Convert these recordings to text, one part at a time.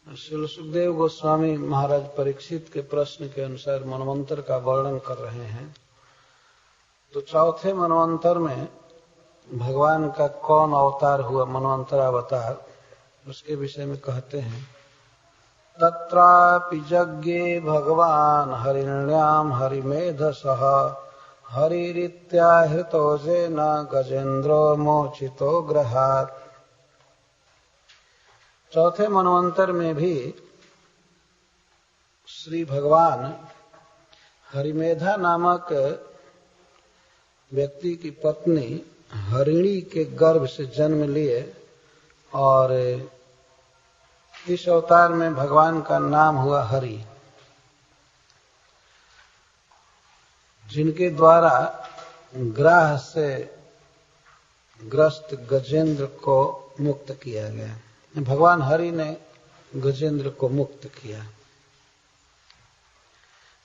श्री सुखदेव गोस्वामी महाराज परीक्षित के प्रश्न के अनुसार मनवंतर का वर्णन कर रहे हैं। तो चौथे मनवंतर में भगवान का कौन अवतार हुआ, मनवंतर अवतार, उसके विषय में कहते हैं। तत्रापि यज्ञे भगवान हरिण्याम हरिमेधसः हरिरित्याहृतो जेन गजेन्द्रो मोचितो ग्रहात्। चौथे मनवंतर में भी श्री भगवान हरिमेधा नामक व्यक्ति की पत्नी हरिणी के गर्भ से जन्म लिए और इस अवतार में भगवान का नाम हुआ हरि, जिनके द्वारा ग्राह से ग्रस्त गजेंद्र को मुक्त किया गया। भगवान हरि ने गजेंद्र को मुक्त किया।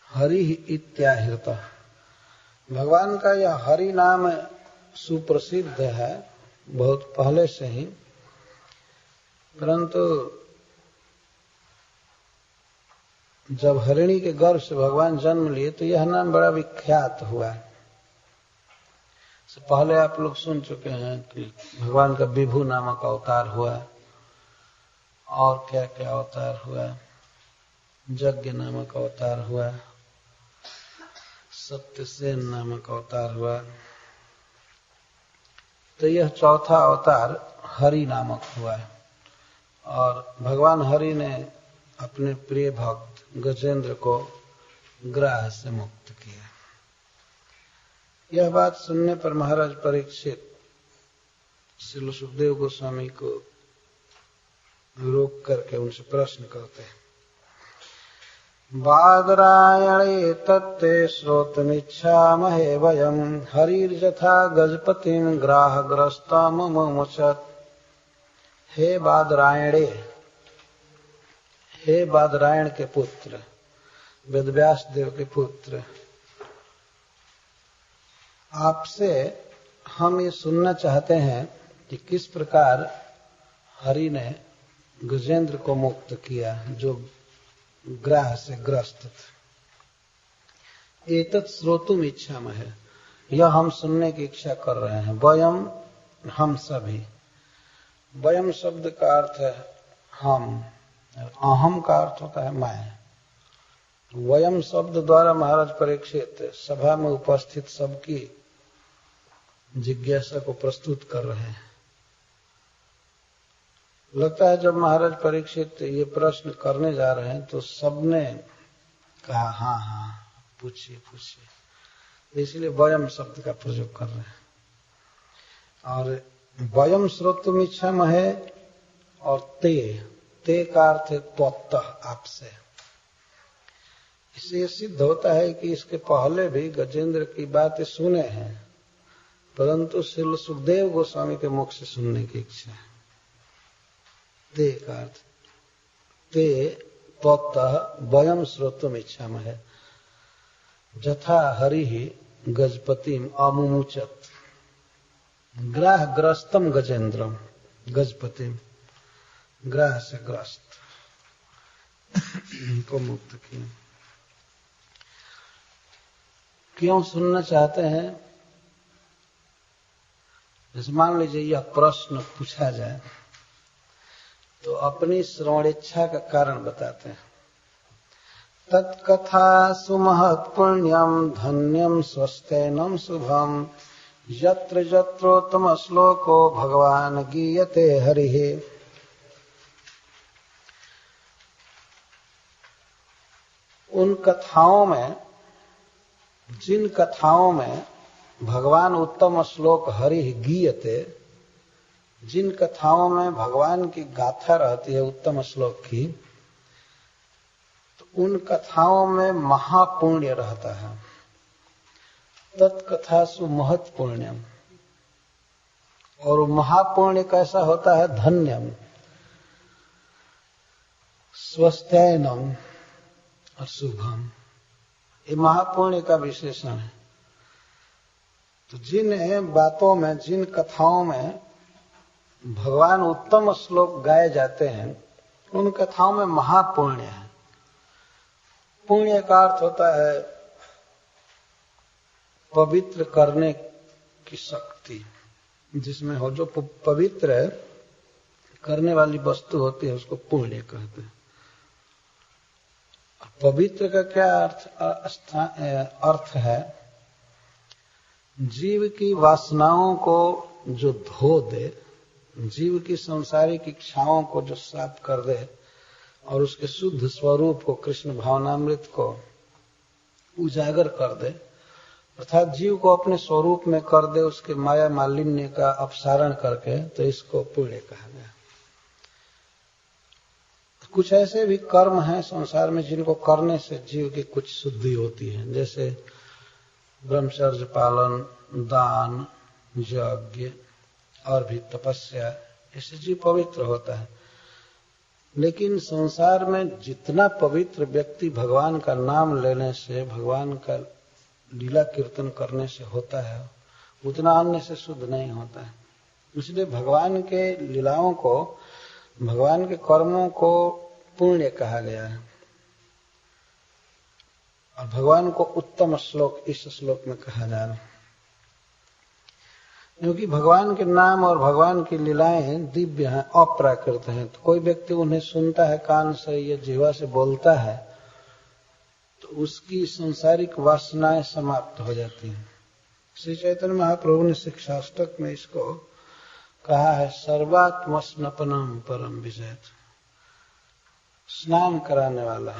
हरि इत्याहृत, भगवान का यह हरि नाम सुप्रसिद्ध है बहुत पहले से ही, परंतु जब हरिणी के गर्भ से भगवान जन्म लिए तो यह नाम बड़ा विख्यात हुआ। पहले आप लोग सुन चुके हैं कि भगवान का विभु नामक अवतार हुआ और क्या क्या अवतार हुआ, यज्ञ नामक अवतार हुआ, सत्यसेन नामक अवतार हुआ। तो यह चौथा अवतार हरि नामक हुआ और भगवान हरि ने अपने प्रिय भक्त गजेंद्र को ग्राह से मुक्त किया। यह बात सुनने पर महाराज परीक्षित श्री सुखदेव गोस्वामी को रोक करके उनसे प्रश्न करते हैं। बादरायणे तत्ते श्रोतुमिच्छामहे वयम् हरिर्यथा गजपतिं ग्राहग्रस्तममुचत्। हे बादरायणे, हे बादरायण के पुत्र, वेदव्यास देव के पुत्र, आपसे हम ये सुनना चाहते हैं कि किस प्रकार हरि ने गजेंद्र को मुक्त किया जो ग्राह से ग्रस्त थे। एतत् श्रोतुम इच्छामहे, यह हम सुनने की इच्छा कर रहे हैं। वयम, हम सभी। वयम शब्द का अर्थ है हम, अहम का अर्थ होता है मैं। वयम शब्द द्वारा महाराज परीक्षित सभा में उपस्थित सबकी जिज्ञासा को प्रस्तुत कर रहे हैं। लगता है जब महाराज परीक्षित ये प्रश्न करने जा रहे हैं तो सबने कहा हाँ हाँ पूछिए पूछिए, इसलिए वयम शब्द का प्रयोग कर रहे हैं। और वयम श्रोतुम इच्छामहे और ते का अर्थ है त्वत्तः, आपसे। इससे सिद्ध होता है कि इसके पहले भी गजेंद्र की बातें सुने हैं, परंतु श्री सुखदेव गोस्वामी के मुख से सुनने की इच्छा है। ते का अर्थ ते त्वत्तः वयम श्रोतुम इच्छामहे यथा हरिः गजपतिम अमुमुचत। ग्राह ग्रस्तम गजेंद्रम, गजपतिम, ग्राह से ग्रस्त को मुक्त किया। क्यों सुनना चाहते हैं? जैसे मान लीजिए यह प्रश्न पूछा जाए तो अपनी श्रवणेच्छा का कारण बताते हैं। तत्कथा सुमहत् पुण्यम धन्यम स्वस्तेनम शुभम यत्र यत्रोत्तम श्लोको भगवान गीयते हरिः। उन कथाओं में, जिन कथाओं में भगवान उत्तम श्लोक हरिः गीयते, जिन कथाओं में भगवान की गाथा रहती है उत्तम श्लोक की, तो उन कथाओं में महापुण्य रहता है। तत्कथासु महत् पुण्यम, और महापुण्य कैसा होता है? धन्यम, स्वस्थैनम और शुभम। ये महापुण्य का विशेषण है। तो जिन बातों में, जिन कथाओं में भगवान उत्तम श्लोक गाए जाते हैं उन कथाओं में महापुण्य है। पुण्य का अर्थ होता है पवित्र करने की शक्ति, जिसमें हो जो पवित्र करने वाली वस्तु होती है उसको पुण्य कहते हैं। पवित्र का क्या अर्थ है? जीव की वासनाओं को जो धो दे, जीव की सांसारिक इच्छाओं को जो साफ कर दे और उसके शुद्ध स्वरूप को, कृष्ण भावनामृत को उजागर कर दे, अर्थात जीव को अपने स्वरूप में कर दे, उसके माया मालिन्य का अपसारण करके, तो इसको पुण्य कहा गया। कुछ ऐसे भी कर्म हैं संसार में जिनको करने से जीव की कुछ शुद्धि होती है, जैसे ब्रह्मचर्य पालन, दान, यज्ञ और भी तपस्या, इससे जीव पवित्र होता है। लेकिन संसार में जितना पवित्र व्यक्ति भगवान का नाम लेने से, भगवान का लीला कीर्तन करने से होता है, उतना अन्य से शुद्ध नहीं होता है। इसलिए भगवान के लीलाओं को, भगवान के कर्मों को पुण्य कहा गया है। और भगवान को उत्तम श्लोक इस श्लोक में कहा जा रहा है, क्योंकि भगवान के नाम और भगवान की लीलाएं दिव्य हैं, अप्राकृत हैं। तो कोई व्यक्ति उन्हें सुनता है कान से या जिह्वा से बोलता है तो उसकी सांसारिक वासनाएं समाप्त हो जाती हैं। श्री चैतन्य महाप्रभु ने शिक्षाष्टक में इसको कहा है, सर्वात्मस्नपनम परम विजयत। स्नान कराने वाला,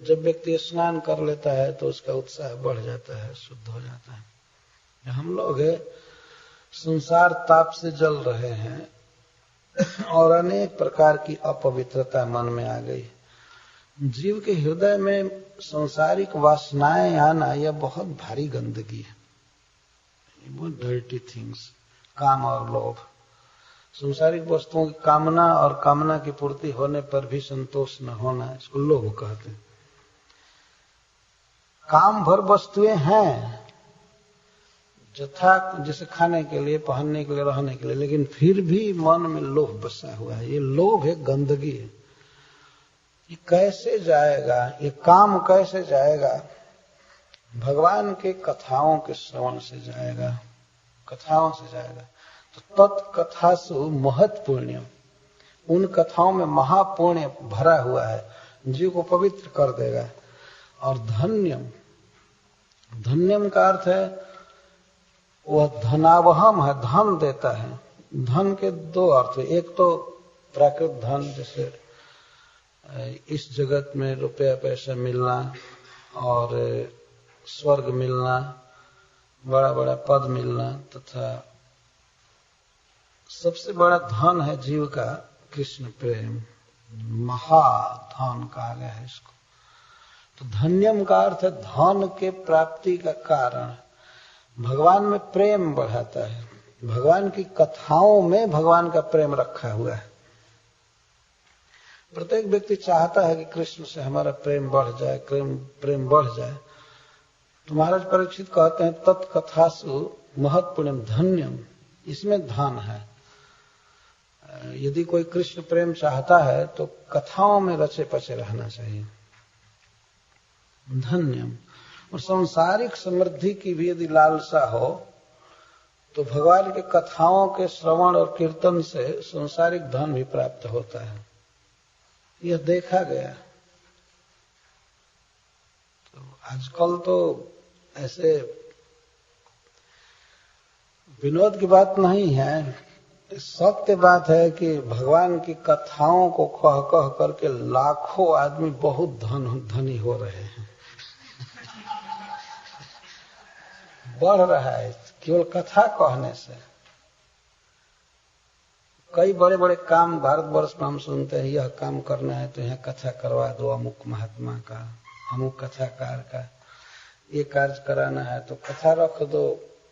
जब व्यक्ति स्नान कर लेता है तो उसका उत्साह बढ़ जाता है, शुद्ध हो जाता है। हम लोग संसार ताप से जल रहे हैं और अनेक प्रकार की अपवित्रता मन में आ गई। जीव के हृदय में सांसारिक वासनाएं आना यह बहुत भारी गंदगी है, बहुत डर्टी थिंग्स, काम और लोभ। सांसारिक वस्तुओं की कामना और कामना की पूर्ति होने पर भी संतोष न होना, इसको लोभ कहते हैं। काम भर वस्तुएं हैं जथा, जैसे खाने के लिए, पहनने के लिए, रहने के लिए, लेकिन फिर भी मन में लोभ बसा हुआ है। ये लोभ है, गंदगी है। ये कैसे जाएगा, ये काम कैसे जाएगा? भगवान के कथाओं के श्रवण से जाएगा, कथाओं से जाएगा। तो तत्कथासु महत् पुण्यम, उन कथाओं में महापुण्य भरा हुआ है, जीव को पवित्र कर देगा। और धन्यम, धन्यम का अर्थ है वह धनावहम है, धन देता है। धन के दो अर्थ, एक तो प्राकृत धन, जैसे इस जगत में रुपया पैसा मिलना और स्वर्ग मिलना, बड़ा बड़ा पद मिलना, तथा सबसे बड़ा धन है जीव का कृष्ण प्रेम, महाधन कहा गया है इसको। तो धन्यम का अर्थ है धन के प्राप्ति का कारण। भगवान में प्रेम बढ़ाता है, भगवान की कथाओं में भगवान का प्रेम रखा हुआ है। प्रत्येक व्यक्ति चाहता है कि कृष्ण से हमारा प्रेम बढ़ जाए, प्रेम बढ़ जाए। तो महाराज परीक्षित कहते हैं तत्कथासु महत् पुण्यम धन्यम, इसमें धन है। यदि कोई कृष्ण प्रेम चाहता है तो कथाओं में रचे पचे रहना चाहिए। धन्यम। और सांसारिक समृद्धि की भी यदि लालसा हो तो भगवान के कथाओं के श्रवण और कीर्तन से सांसारिक धन भी प्राप्त होता है, यह देखा गया। तो आजकल तो ऐसे विनोद की बात नहीं है, सत्य बात है कि भगवान की कथाओं को कह कह करके लाखों आदमी बहुत धनी हो रहे हैं, बढ़ रहा है केवल कथा कहने से। कई बड़े बड़े काम भारतवर्ष में हम सुनते हैं, यह काम करना है तो यहाँ कथा करवा दो अमुक महात्मा का, अमुक कथाकार का। ये कार्य कराना है तो कथा रख दो,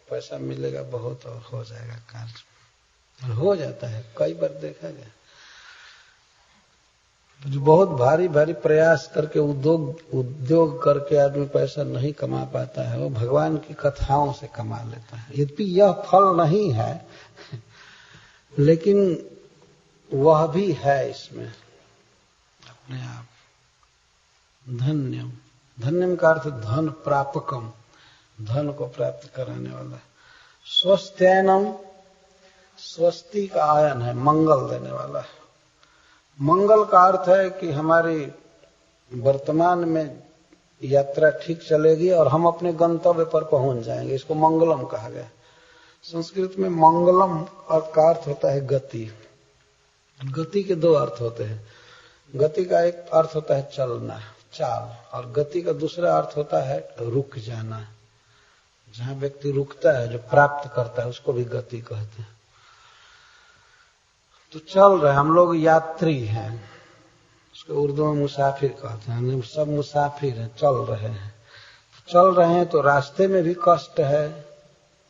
पैसा मिलेगा बहुत और हो जाएगा कार्य। और हो जाता है, कई बार देखा गया। जो बहुत भारी भारी प्रयास करके उद्योग करके आदमी पैसा नहीं कमा पाता है, वो भगवान की कथाओं से कमा लेता है। यद्यपि यह फल नहीं है, लेकिन वह भी है इसमें अपने आप। धन्यम, धन्यम का अर्थ धन प्रापकम, धन को प्राप्त कराने वाला। स्वस्त्ययनम, स्वस्ति का आयन है, मंगल देने वाला है। मंगल का अर्थ है कि हमारी वर्तमान में यात्रा ठीक चलेगी और हम अपने गंतव्य पर पहुंच जाएंगे, इसको मंगलम कहा गया। संस्कृत में मंगलम का अर्थ होता है गति। गति के दो अर्थ होते हैं। गति का एक अर्थ होता है चलना, चाल, और गति का दूसरा अर्थ होता है रुक जाना। जहां व्यक्ति रुकता है, जो प्राप्त करता है, उसको भी गति कहते हैं। तो चल रहे, हम लोग यात्री हैं, उसको उर्दू में मुसाफिर कहते हैं। सब मुसाफिर हैं, चल रहे हैं। चल रहे हैं तो रास्ते में भी कष्ट है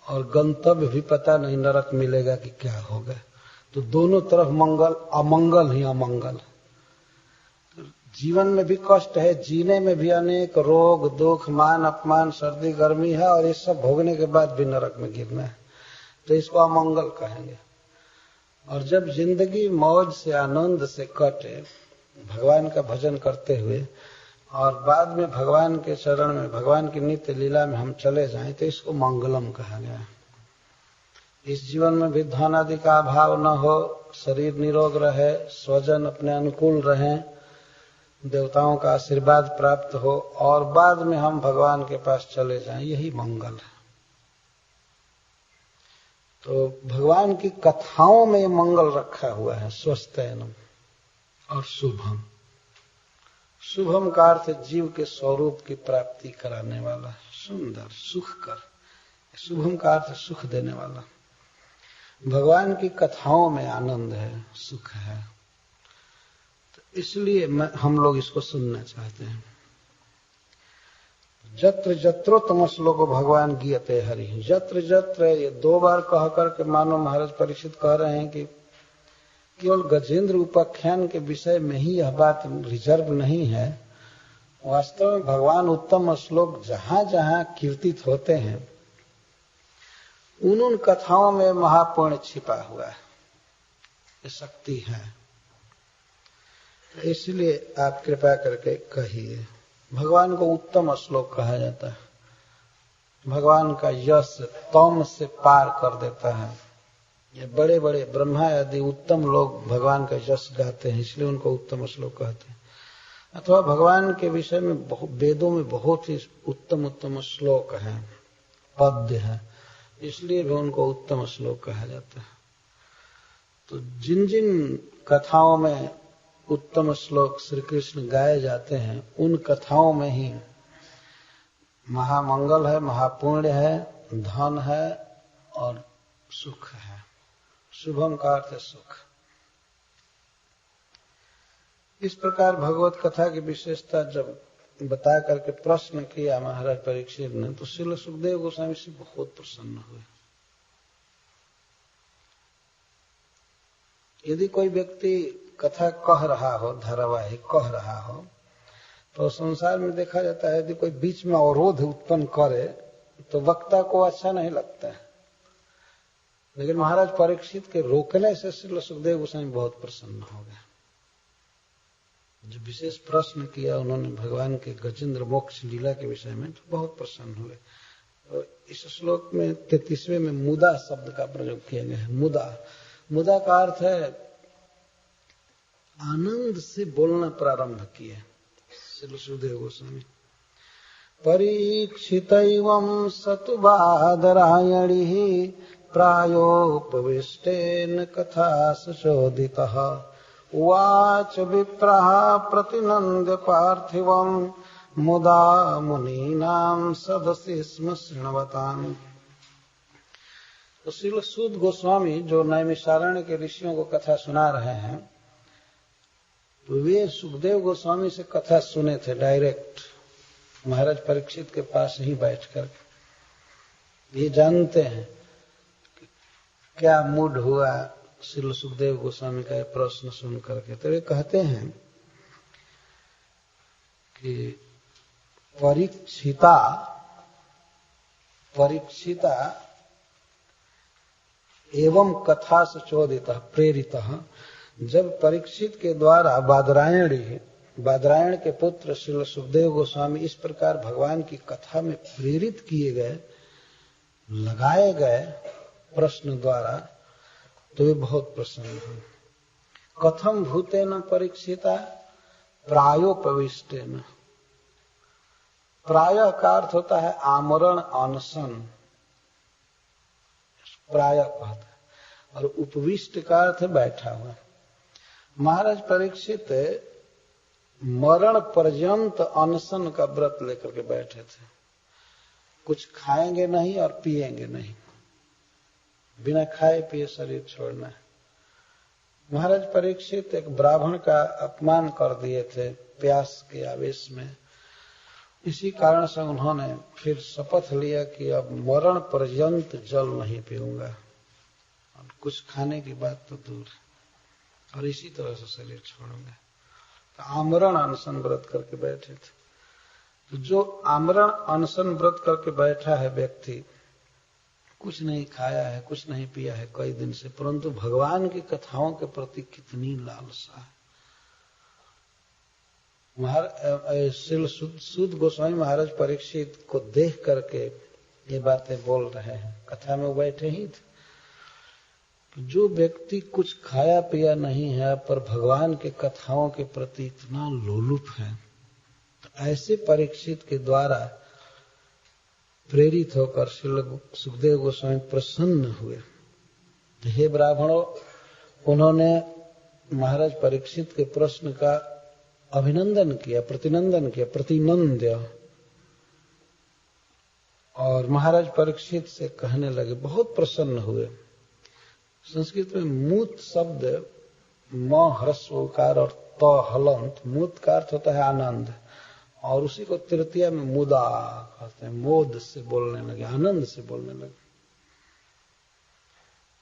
और गंतव्य भी पता नहीं, नरक मिलेगा कि क्या होगा। तो दोनों तरफ मंगल, अमंगल ही अमंगल। जीवन में भी कष्ट है, जीने में भी अनेक रोग दुख मान अपमान सर्दी गर्मी है, और ये सब भोगने के बाद भी नरक में गिरना है, तो इसको अमंगल कहेंगे। और जब जिंदगी मौज से आनंद से कटे, भगवान का भजन करते हुए, और बाद में भगवान के चरण में, भगवान की नित्य लीला में हम चले जाएं, तो इसको मंगलम कहा गया है। इस जीवन में भी धन आदि का अभाव न हो, शरीर निरोग रहे, स्वजन अपने अनुकूल रहें, देवताओं का आशीर्वाद प्राप्त हो, और बाद में हम भगवान के पास चले जाएं, यही मंगल है। तो भगवान की कथाओं में मंगल रखा हुआ है, स्वस्थयनम और शुभम। शुभम का अर्थ जीव के स्वरूप की प्राप्ति कराने वाला, सुंदर, सुखकर। शुभम का अर्थ सुख देने वाला। भगवान की कथाओं में आनंद है, सुख है, तो इसलिए हम लोग इसको सुनना चाहते हैं। जत्र जत्रोत्तम श्लोको भगवान गीयते हरि। जत्र जत्र, ये दो बार कह करके मानो महाराज परीक्षित कह रहे हैं कि केवल गजेंद्र उपाख्यान के विषय में ही यह बात रिजर्व नहीं है। वास्तव में भगवान उत्तम श्लोक जहां जहां कीर्तित होते हैं, उन कथाओं में महापुण्य छिपा हुआ है, ये शक्ति है। तो इसलिए आप कृपा करके कहिए। भगवान को उत्तम श्लोक कहा जाता है। भगवान का यश तम से पार कर देता है। ये बड़े बड़े ब्रह्मा आदि उत्तम लोग भगवान का यश गाते हैं, इसलिए उनको उत्तम श्लोक कहते हैं। अथवा भगवान के विषय में वेदों में बहुत ही उत्तम उत्तम श्लोक हैं, पद्य है, इसलिए भी उनको उत्तम श्लोक कहा जाता है। तो जिन जिन कथाओं में उत्तम श्लोक श्री कृष्ण गाए जाते हैं, उन कथाओं में ही महामंगल है, महापुण्य है, धन है और सुख है। शुभम का अर्थ है सुख। इस प्रकार भगवत कथा की विशेषता जब बता करके प्रश्न किया महाराज परीक्षित ने, तो श्रील सुखदेव गोस्वामी से बहुत प्रसन्न हुए। यदि कोई व्यक्ति कथा कह रहा हो, धारावाहिक कह रहा हो, तो संसार में देखा जाता है यदि कोई बीच में अवरोध उत्पन्न करे तो वक्ता को अच्छा नहीं लगता है। लेकिन महाराज परीक्षित के रोकने से श्री सुखदेव गोस्वामी बहुत प्रसन्न हो गए। जो विशेष प्रश्न किया उन्होंने भगवान के गजेंद्र मोक्ष लीला के विषय में, तो बहुत प्रसन्न हुए। तो इस श्लोक में 33वें में मुदा शब्द का प्रयोग किया गया है। मुदा, मुदा का अर्थ है आनंद से बोलना प्रारंभ किए श्री सुखदेव गोस्वामी। परीक्षितैवं सतुबादरायणिः प्रायोपविष्टेन कथा सुचोदितः उवाच विप्रः प्रतिनन्द्य पार्थिवं मुदा मुनीनां सदसि स्म शृण्वताम्। तो श्रील सूत गोस्वामी जो नैमिषारण्य के ऋषियों को कथा सुना रहे हैं, तो वे सुखदेव गोस्वामी से कथा सुने थे डायरेक्ट, महाराज परीक्षित के पास ही बैठकर। ये जानते हैं कि क्या मूड हुआ श्री सुखदेव गोस्वामी का प्रश्न सुन करके। तो वे कहते हैं कि परीक्षिता एवं कथा से चोदित प्रेरित, जब परीक्षित के द्वारा बादरायण के पुत्र श्री सुखदेव गोस्वामी इस प्रकार भगवान की कथा में प्रेरित किए गए, लगाए गए प्रश्न द्वारा, तो वे बहुत प्रसन्न हुए। कथम भूतेन परीक्षिता प्रायोपविष्टेन। प्राय का अर्थ होता है आमरण अनशन, प्राय कहता है, और उपविष्ट का अर्थ है बैठा हुआ। महाराज परीक्षित मरण पर्यंत अनशन का व्रत लेकर के बैठे थे। कुछ खाएंगे नहीं और पिएंगे नहीं, बिना खाए पिए शरीर छोड़ना है। महाराज परीक्षित एक ब्राह्मण का अपमान कर दिए थे प्यास के आवेश में। इसी कारण से उन्होंने फिर शपथ लिया कि अब मरण पर्यंत जल नहीं पीऊंगा, और कुछ खाने की बात तो दूर, और इसी तरह से शरीर छोड़ूंगा। तो आमरण अनशन व्रत करके बैठे थे। तो जो आमरण अनशन व्रत करके बैठा है व्यक्ति, कुछ नहीं खाया है, कुछ नहीं पिया है कई दिन से, परंतु भगवान की कथाओं के प्रति कितनी लालसा है। श्री सूत गोस्वामी महाराज परीक्षित को देख करके ये बातें बोल रहे हैं। कथा में वो बैठे ही थे। जो व्यक्ति कुछ खाया पिया नहीं है पर भगवान के कथाओं के प्रति इतना लोलुप है, तो ऐसे परीक्षित के द्वारा प्रेरित होकर श्री सुखदेव गोस्वामी प्रसन्न हुए। हे ब्राह्मणों, उन्होंने महाराज परीक्षित के प्रश्न का अभिनंदन किया, प्रतिनंदन किया, प्रतिनंद्य, और महाराज परीक्षित से कहने लगे, बहुत प्रसन्न हुए। संस्कृत में मूत शब्द म ह्रस्व उकार और त हलंत, मूत का अर्थ होता है आनंद, और उसी को तृतीया में मुदा कहते हैं। मोद से बोलने लगे, आनंद से बोलने लगे।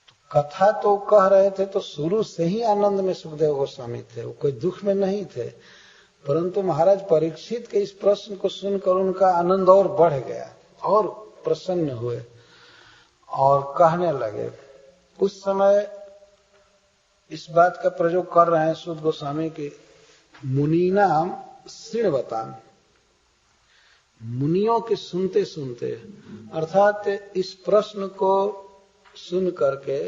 तो कथा तो कह रहे थे तो शुरू से ही आनंद में सुखदेव गोस्वामी थे, वो कोई दुख में नहीं थे, परंतु महाराज परीक्षित के इस प्रश्न को सुनकर उनका आनंद और बढ़ गया और प्रसन्न हुए और कहने लगे। उस समय इस बात का प्रयोग कर रहे हैं सूत गोस्वामी के मुनीनाम श्रृण्वताम, मुनियों के सुनते सुनते, अर्थात इस प्रश्न को सुन करके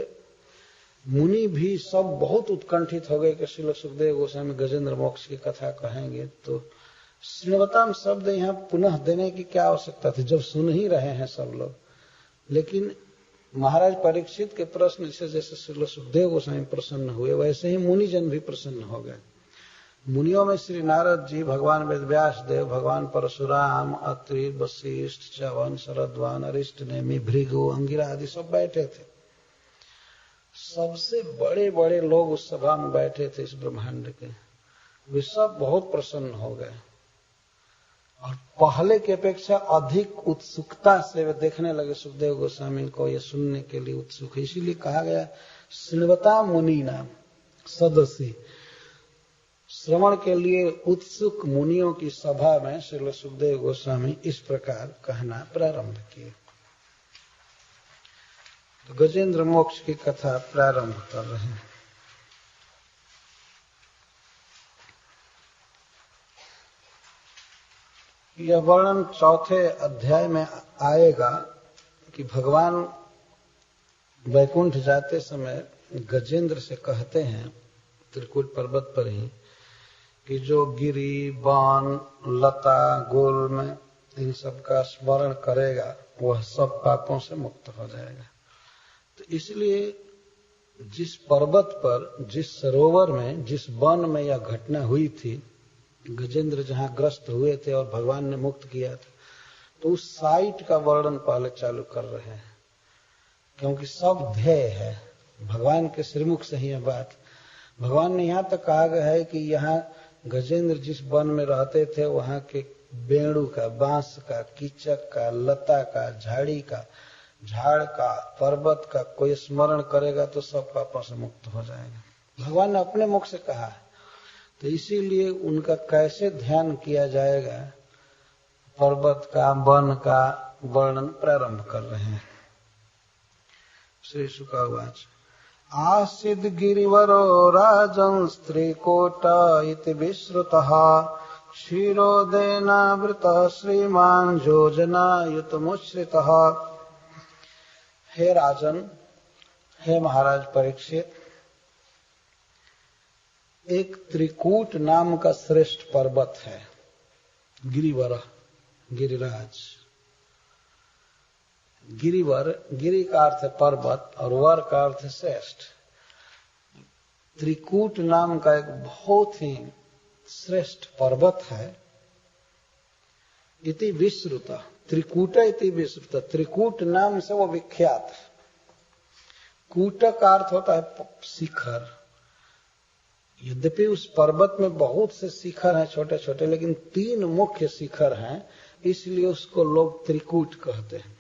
मुनि भी सब बहुत उत्कंठित हो गए कि श्री सुखदेव गोस्वामी गजेंद्र मोक्ष की कथा कहेंगे। तो श्रृण्वताम शब्द यहाँ पुनः देने की क्या आवश्यकता थी, जब सुन ही रहे हैं सब लोग। लेकिन महाराज परीक्षित के प्रश्न से जैसे श्री सुखदेव गोस्वामी प्रसन्न हुए, वैसे ही मुनिजन भी प्रसन्न हो गए। मुनियों में श्री नारद जी, भगवान वेदव्यास देव, भगवान परशुराम, अत्रि, वशिष्ठ, च्यवन, शरद्वान, अरिष्ट नेमि, भृगु, अंगिरा आदि सब बैठे थे। सबसे बड़े बड़े लोग उस सभा में बैठे थे इस ब्रह्मांड के, वे सब बहुत प्रसन्न हो गए और पहले की अपेक्षा अधिक उत्सुकता से वे देखने लगे सुखदेव गोस्वामी को, ये सुनने के लिए उत्सुक है। इसीलिए कहा गया श्रृण्वता मुनि नाम सदसी, श्रवण के लिए उत्सुक मुनियों की सभा में श्री सुखदेव गोस्वामी इस प्रकार कहना प्रारंभ किए। तो गजेंद्र मोक्ष की कथा प्रारंभ कर रहे हैं। यह वर्णन चौथे अध्याय में आएगा कि भगवान वैकुंठ जाते समय गजेंद्र से कहते हैं त्रिकूट पर्वत पर ही कि जो गिरी, वन, लता, गुल्म इन सब का स्मरण करेगा वह सब पापों से मुक्त हो जाएगा। तो इसलिए जिस पर्वत पर, जिस सरोवर में, जिस वन में यह घटना हुई थी, गजेंद्र जहां ग्रस्त हुए थे और भगवान ने मुक्त किया था, तो उस साइट का वर्णन पहले चालू कर रहे हैं, क्योंकि सब ध्येय है भगवान के श्रीमुख से ही यह बात। भगवान ने यहां तक कहा गया है कि यहाँ गजेंद्र जिस वन में रहते थे वहां के बेड़ू का, बांस का, कीचक का, लता का, झाड़ी का, झाड़ का, पर्वत का कोई स्मरण करेगा तो सब पापों से मुक्त हो जाएगा। भगवान ने अपने मुख से कहा है, तो इसीलिए उनका कैसे ध्यान किया जाएगा, पर्वत का, वन का वर्णन प्रारंभ कर रहे हैं। श्री शुकावाच आसीद् गिरिवरो राजन् स्त्रीकूट इति विश्रुतः क्षीरोदेनावृतः श्रीमान् योजनायुतमुच्छ्रितः। हे राजन, हे महाराज परीक्षित, एक त्रिकूट नाम का श्रेष्ठ पर्वत है, गिरिवर, गिरिराज। गिरिवर, गिरि का अर्थ है पर्वत और वर का अर्थ है श्रेष्ठ। त्रिकूट नाम का एक बहुत ही श्रेष्ठ पर्वत है। इति विश्रुत, त्रिकूट इति विश्रुत, त्रिकूट नाम से वो विख्यात है। कूट का अर्थ होता है शिखर। यद्यपि उस पर्वत में बहुत से शिखर हैं छोटे छोटे, लेकिन 3 मुख्य शिखर हैं, इसलिए उसको लोग त्रिकूट कहते हैं।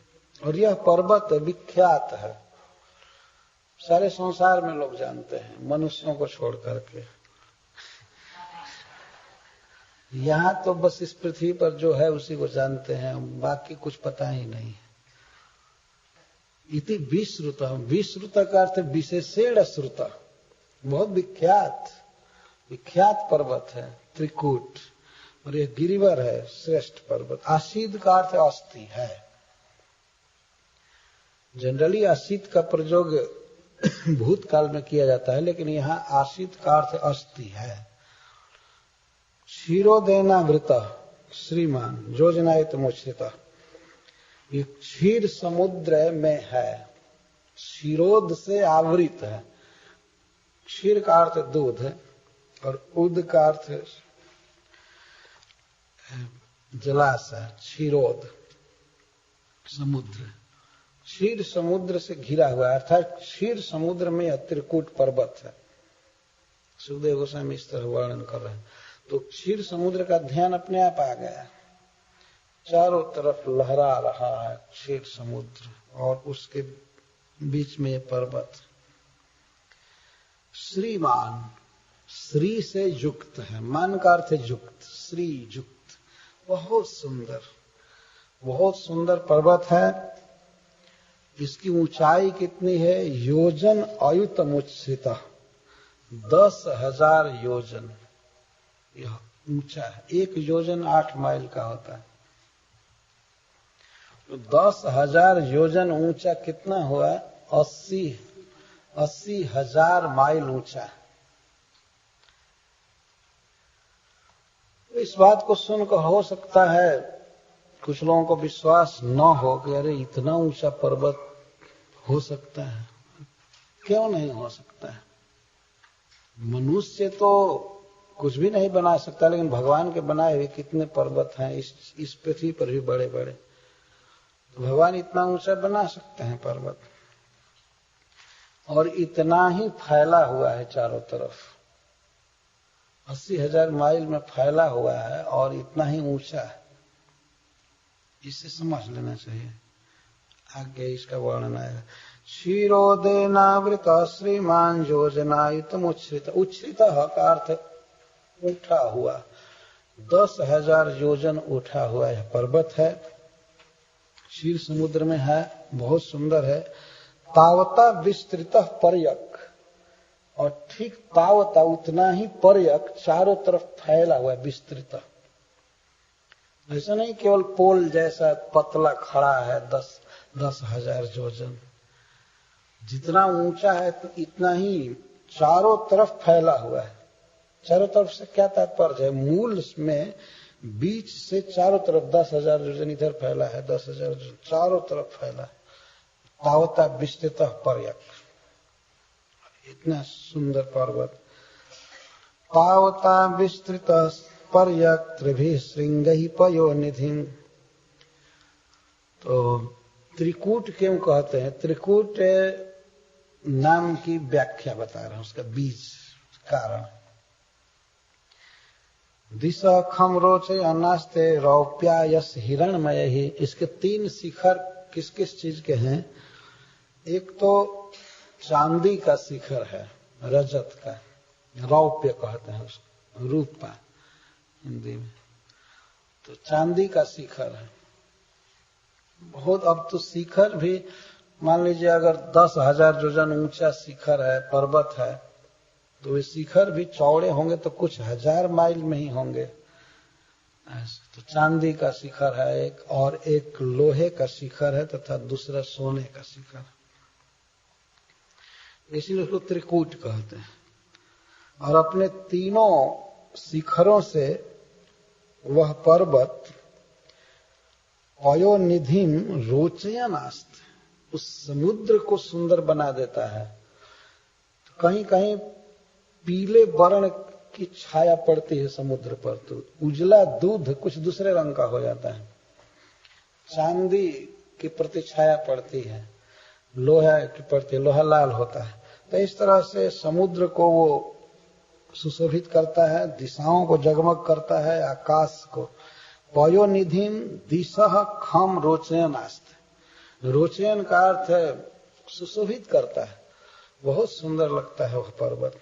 और यह पर्वत विख्यात है, सारे संसार में लोग जानते हैं, मनुष्यों को छोड़ करके। यहाँ तो बस इस पृथ्वी पर जो है उसी को जानते हैं, बाकी कुछ पता ही नहीं है। इति विश्रुत, विश्रुत का अर्थ विशेषण श्रुत, बहुत विख्यात पर्वत है त्रिकूट। और यह गिरिवर है, श्रेष्ठ पर्वत। आसीद का अर्थ अस्थि है। जनरली आसीद का प्रयोग भूतकाल में किया जाता है, लेकिन यहाँ आसीद का अर्थ अस्थि है। क्षीरोदेनावृत श्रीमान योजनायुतमुच्छ्रित, ये क्षीर समुद्र में है, क्षीरोद से आवृत है। क्षीर का अर्थ दूध है और उद का अर्थ जलाशय, क्षीरोद समुद्र। क्षीर समुद्र से घिरा हुआ है, अर्थात क्षीर समुद्र में यह त्रिकूट पर्वत है। सुखदेव गोस्वामी इस तरह वर्णन कर रहे हैं। तो क्षीर समुद्र का ध्यान अपने आप आ गया। चारों तरफ लहरा रहा है क्षीर समुद्र और उसके बीच में ये पर्वत। श्रीमान, श्री से युक्त है, मान का अर्थ है युक्त, श्री युक्त, बहुत सुंदर पर्वत है। इसकी ऊंचाई कितनी है? योजन अयुतमुच्छ्रित, 10,000 योजन यह ऊंचा है। 1 योजन 8 माइल का होता है, तो 10,000 योजन ऊंचा कितना हुआ? 80,000 माइल ऊंचा। इस बात को सुनकर हो सकता है कुछ लोगों को विश्वास न हो कि अरे इतना ऊंचा पर्वत हो सकता है। क्यों नहीं हो सकता है? मनुष्य तो कुछ भी नहीं बना सकता, लेकिन भगवान के बनाए हुए कितने पर्वत हैं इस पृथ्वी पर भी बड़े बड़े। तो भगवान इतना ऊंचा बना सकते हैं पर्वत, और इतना ही फैला हुआ है चारों तरफ। 80,000 माइल में फैला हुआ है और इतना ही ऊंचा है। इसे समझ लेना चाहिए। आगे इसका वर्णन आएगा। क्षीरोदेनावृत श्रीमान योजनायुतमुच्छ्रित, उच्छ्रित का अर्थ उठा हुआ, 10,000 योजन उठा हुआ यह पर्वत है। क्षीर समुद्र में है, बहुत सुंदर है। तावता विस्तृत पर्यक, और ठीक तावता उतना ही पर्यक चारों तरफ फैला हुआ है, विस्तृत। ऐसा नहीं केवल पोल जैसा पतला खड़ा है 10,000 योजन। जितना ऊंचा है तो इतना ही चारों तरफ फैला हुआ है। चारों तरफ से क्या तात्पर्य है? मूल में बीच से चारों तरफ 10,000 योजन इधर फैला है, 10,000 योजन चारों तरफ फैला है। तावता विस्तृत पर्यक, इतना सुंदर पर्वत। तावता विस्तृत पर्यक त्रिभिः श्रृंगैः पयोनिधिम्। तो त्रिकूट क्यों कहते हैं? त्रिकूट नाम की व्याख्या बता रहा हूं, उसका बीज कारण। दिशा खम रोचे अनास्ते रौप्या यस हिरणमय ही। इसके 3 शिखर किस किस चीज के हैं? एक तो चांदी का शिखर है, रजत का, रौप्य कहते हैं उसको, रूपा हिंदी में। तो चांदी का शिखर है बहुत। अब तो शिखर भी मान लीजिए अगर 10,000 योजन ऊंचा शिखर है, पर्वत है, तो वे शिखर भी चौड़े होंगे तो कुछ 1000 माइल में ही होंगे। तो चांदी का शिखर है एक, और एक लोहे का शिखर है तथा दूसरा सोने का शिखर, इसीलिए उसको त्रिकूट कहते हैं। और अपने तीनों शिखरों से वह पर्वत पयोनिधिम रोचयनास्त, उस समुद्र को सुंदर बना देता है। तो कहीं कहीं पीले वर्ण की छाया पड़ती है समुद्र पर, तो उजला दूध कुछ दूसरे रंग का हो जाता है। चांदी की प्रति छाया पड़ती है, लोहा की प्रति लोहा लाल होता है। तो इस तरह से समुद्र को वो सुशोभित करता है, दिशाओं को जगमग करता है, आकाश को। पयोनिधिम दिशः खम रोचयनास्त, रोचयन का अर्थ है सुशोभित करता है, बहुत सुंदर लगता है वह पर्वत।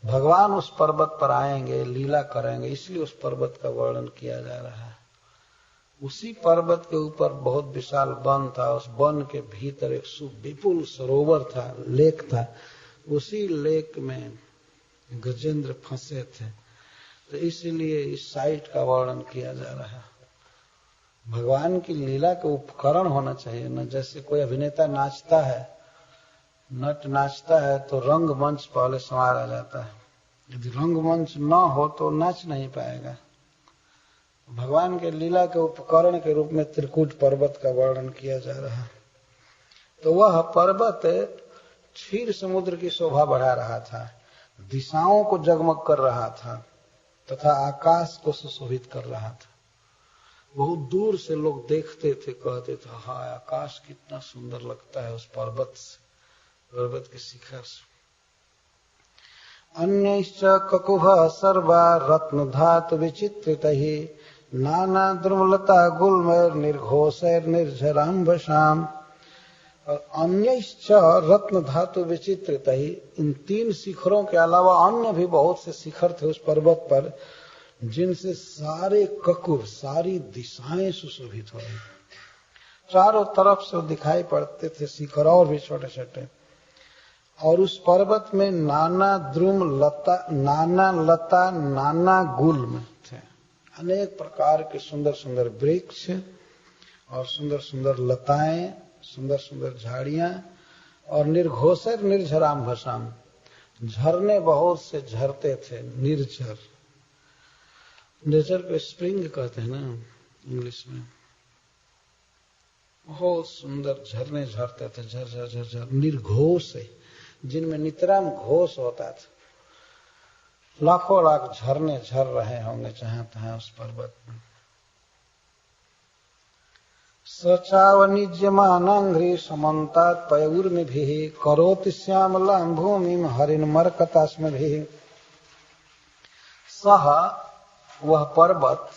भगवान उस पर्वत पर आएंगे, लीला करेंगे, इसलिए उस पर्वत का वर्णन किया जा रहा है। उसी पर्वत के ऊपर बहुत विशाल वन था, उस वन के भीतर एक सुविपुल सरोवर था, लेक था। उसी लेक में गजेंद्र फंसे थे, तो इसीलिए इस साइट का वर्णन किया जा रहा है। भगवान की लीला के उपकरण होना चाहिए न, जैसे कोई अभिनेता नाचता है, नट नाचता है तो रंगमंच पहले संवारा जाता है, यदि रंगमंच न हो तो नाच नहीं पाएगा। भगवान के लीला के उपकरण के रूप में त्रिकूट पर्वत का वर्णन किया जा रहा है। तो वह पर्वत क्षीर समुद्र की शोभा बढ़ा रहा था, दिशाओं को जगमग कर रहा था तथा आकाश को सुशोभित कर रहा था। बहुत दूर से लोग देखते थे, कहते थे हाय आकाश कितना सुंदर लगता है उस पर्वत से, पर्वत के शिखर से। अन्यश्च ककुभ सर्वा रत्न धातु विचित्रितहि नाना द्रुमलता गुल्मैर निर्घोषैर निर्झराम्भसाम। और अन्यश्च रत्न धातु विचित्रितहि, इन 3 शिखरों के अलावा अन्य भी बहुत से शिखर थे उस पर्वत पर, जिनसे सारे ककुभ, सारी दिशाएं सुशोभित हो रही। चारों तरफ से दिखाई पड़ते थे शिखर, और भी छोटे छोटे। और उस पर्वत में नाना द्रुम लता, नाना लता, नाना गुल्म थे, अनेक प्रकार के सुंदर सुंदर वृक्ष और सुंदर सुंदर लताएं, सुंदर सुंदर झाड़ियां, और निर्घोषर निर्झराम्भसाम, झरने बहुत से झरते थे, निर्झर। निर्झर को स्प्रिंग कहते हैं ना इंग्लिश में। बहुत सुंदर झरने झरते थे, झर झर झर झर, निर्घोष, जिनमें नितराम घोष होता था। लाखों लाख झरने झर रहे होंगे जहां तहां उस पर्वत में। सचावनिज्यमानांघ्रि समन्तात् पयऊर्मिभिः करोति श्यामलां भूमिं हरिन्मरकतास्मभिः। सह, वह पर्वत,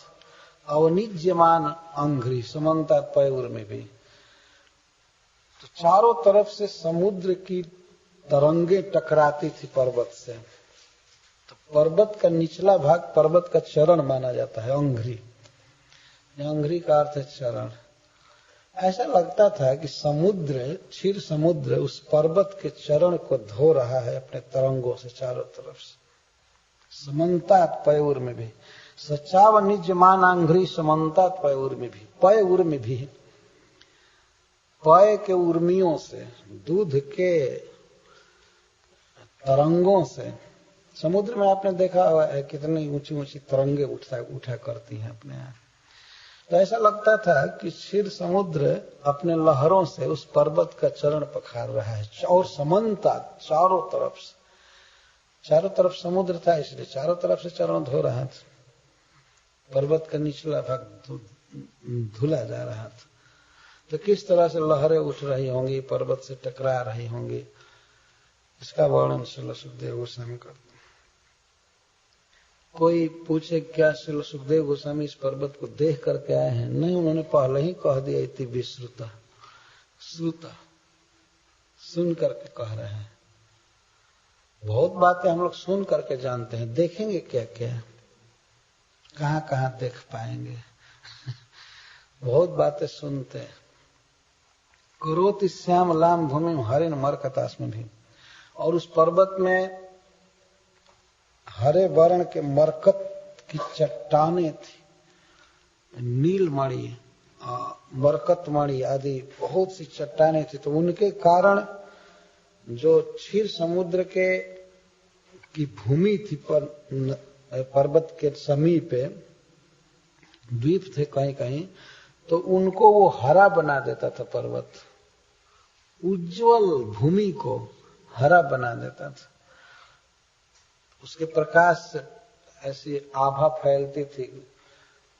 अवनिज्यमान अंघ्रि समन्तात् पयऊर्मिभिः, तो चारों तरफ से समुद्र की तरंगे टकराती थी पर्वत से। तो पर्वत का निचला भाग पर्वत का चरण माना जाता है, अंघ्रि। अंघ्रि का अर्थ है चरण। ऐसा लगता था कि समुद्र, क्षीर समुद्र उस पर्वत के चरण को धो रहा है अपने तरंगों से चारों तरफ से। समन्तात् पयऊर्मिभिः, सचावनिज्यमानांघ्रि समन्तात् पयऊर्मिभिः, पयऊर्मिभिः, पय के उर्मियों से, दूध के तरंगों से। समुद्र में आपने देखा हुआ है कितनी ऊंची ऊंची तरंगे उठा करती हैं अपने आप। तो ऐसा लगता था कि क्षीर समुद्र अपने लहरों से उस पर्वत का चरण पखार रहा है। और समन्ता, चारों तरफ से, चारों तरफ समुद्र था इसलिए चारों तरफ से चरण धो रहा था। पर्वत का निचला भाग धुला जा रहा था। तो किस तरह से लहरें उठ रही होंगी, पर्वत से टकरा रही होंगी, इसका वर्णन श्रील सुखदेव गोस्वामी करते। कोई पूछे क्या श्रील सुखदेव गोस्वामी इस पर्वत को देख करके आए हैं? नहीं, उन्होंने पहले ही कह दिया, इति विश्रुता, श्रुता, सुन करके कह रहे हैं। बहुत बातें हम लोग सुन करके जानते हैं, देखेंगे क्या क्या, कहां कहां देख पाएंगे। बहुत बातें सुनते हैं। करोति श्यामलाम भूमि हरिन मरकतास्म भी। और उस पर्वत में हरे वर्ण के मरकत की चट्टानें थी, नीलमणि, मरकतमणि आदि बहुत सी चट्टानें थी। तो उनके कारण जो क्षीर समुद्र के की भूमि थी पर पर्वत के समीप द्वीप थे कहीं कहीं, तो उनको वो हरा बना देता था। पर्वत उज्जवल भूमि को हरा बना देता था। उसके प्रकाश से ऐसी आभा फैलती थी।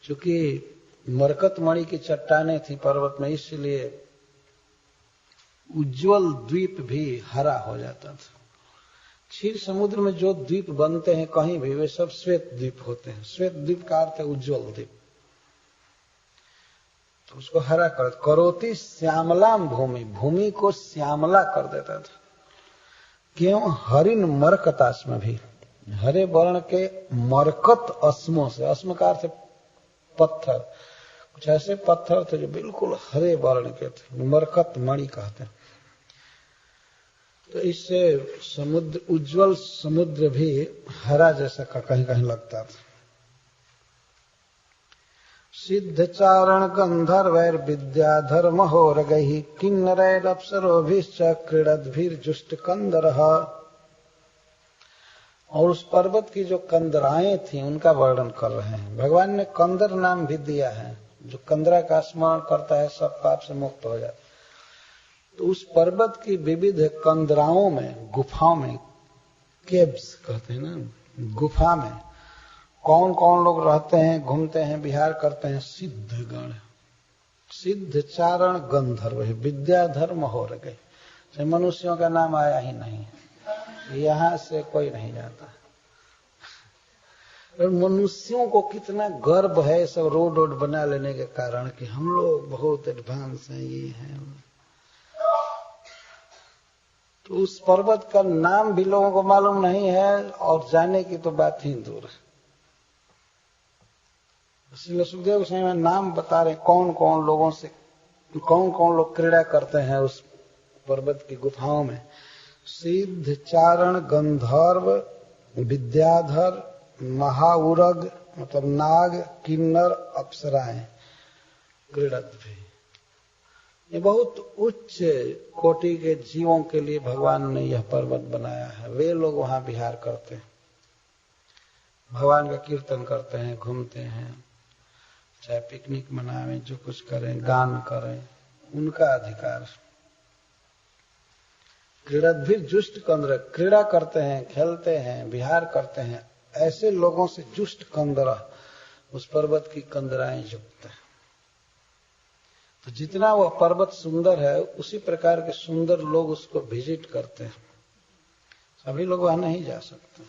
चूंकि मरकतमणि की चट्टानें थी पर्वत में, इसलिए उज्जवल द्वीप भी हरा हो जाता था। क्षीर समुद्र में जो द्वीप बनते हैं कहीं भी, वे सब श्वेत द्वीप होते हैं। श्वेत द्वीप का अर्थ है उज्जवल द्वीप। तो उसको हरा कर, करोति श्यामलाम भूमि, भूमि को श्यामला कर देता था। क्यों? हरिन मरकतास्म भी, हरे वर्ण के मरकत अस्मों से, अस्म का अर्थ पत्थर, कुछ ऐसे पत्थर थे जो बिल्कुल हरे वर्ण के थे, मरकत मणि कहते हैं। तो इससे समुद्र, उज्जवल समुद्र भी हरा जैसा कहीं कहीं लगता था। सिद्ध चारण गंधर्वैर विद्याधर महोरगैः किन्नरैर अप्सरोभिश्च क्रीडद्भिर्जुष्ट कंदरः। और उस पर्वत की जो कंदराएं थी उनका वर्णन कर रहे हैं। भगवान ने कंदर नाम भी दिया है। जो कंदरा का स्मरण करता है सब पाप से मुक्त हो जाता है। तो उस पर्वत की विविध कंदराओं में, गुफाओं में, केव्स कहते हैं ना, गुफा में कौन कौन लोग रहते हैं, घूमते हैं, विहार करते हैं? सिद्धगण, सिद्ध चारण गंधर्व, विद्याधर महोरगैः। से मनुष्यों का नाम आया ही नहीं, यहां से कोई नहीं जाता। और मनुष्यों को कितना गर्व है सब रोड वोड बना लेने के कारण कि हम लोग बहुत एडवांस हैं, ये हैं। तो उस पर्वत का नाम भी लोगों को मालूम नहीं है और जाने की तो बात ही दूर है। इसलिए सुखदेव गोस्वामी नाम बता रहे कौन कौन लोगों से, कौन कौन लोग क्रीड़ा करते हैं उस पर्वत की गुफाओं में। सिद्ध चारण गंधर्व विद्याधर महाउरग मतलब नाग किन्नर अप्सराएं क्रीड़त भी। ये बहुत उच्च कोटि के जीवों के लिए भगवान ने यह पर्वत बनाया है। वे लोग वहां विहार करते हैं, भगवान का कीर्तन करते हैं, घूमते हैं, चाहे पिकनिक मनावें, जो कुछ करें, गान करें, उनका अधिकार। क्रीड़द्भिर जुष्ट कंदर, क्रीड़ा करते हैं, खेलते हैं, विहार करते हैं, ऐसे लोगों से जुष्ट कंदरा, उस पर्वत की कंदराएं युक्त है। तो जितना वह पर्वत सुंदर है उसी प्रकार के सुंदर लोग उसको विजिट करते हैं। सभी लोग वहां नहीं जा सकते।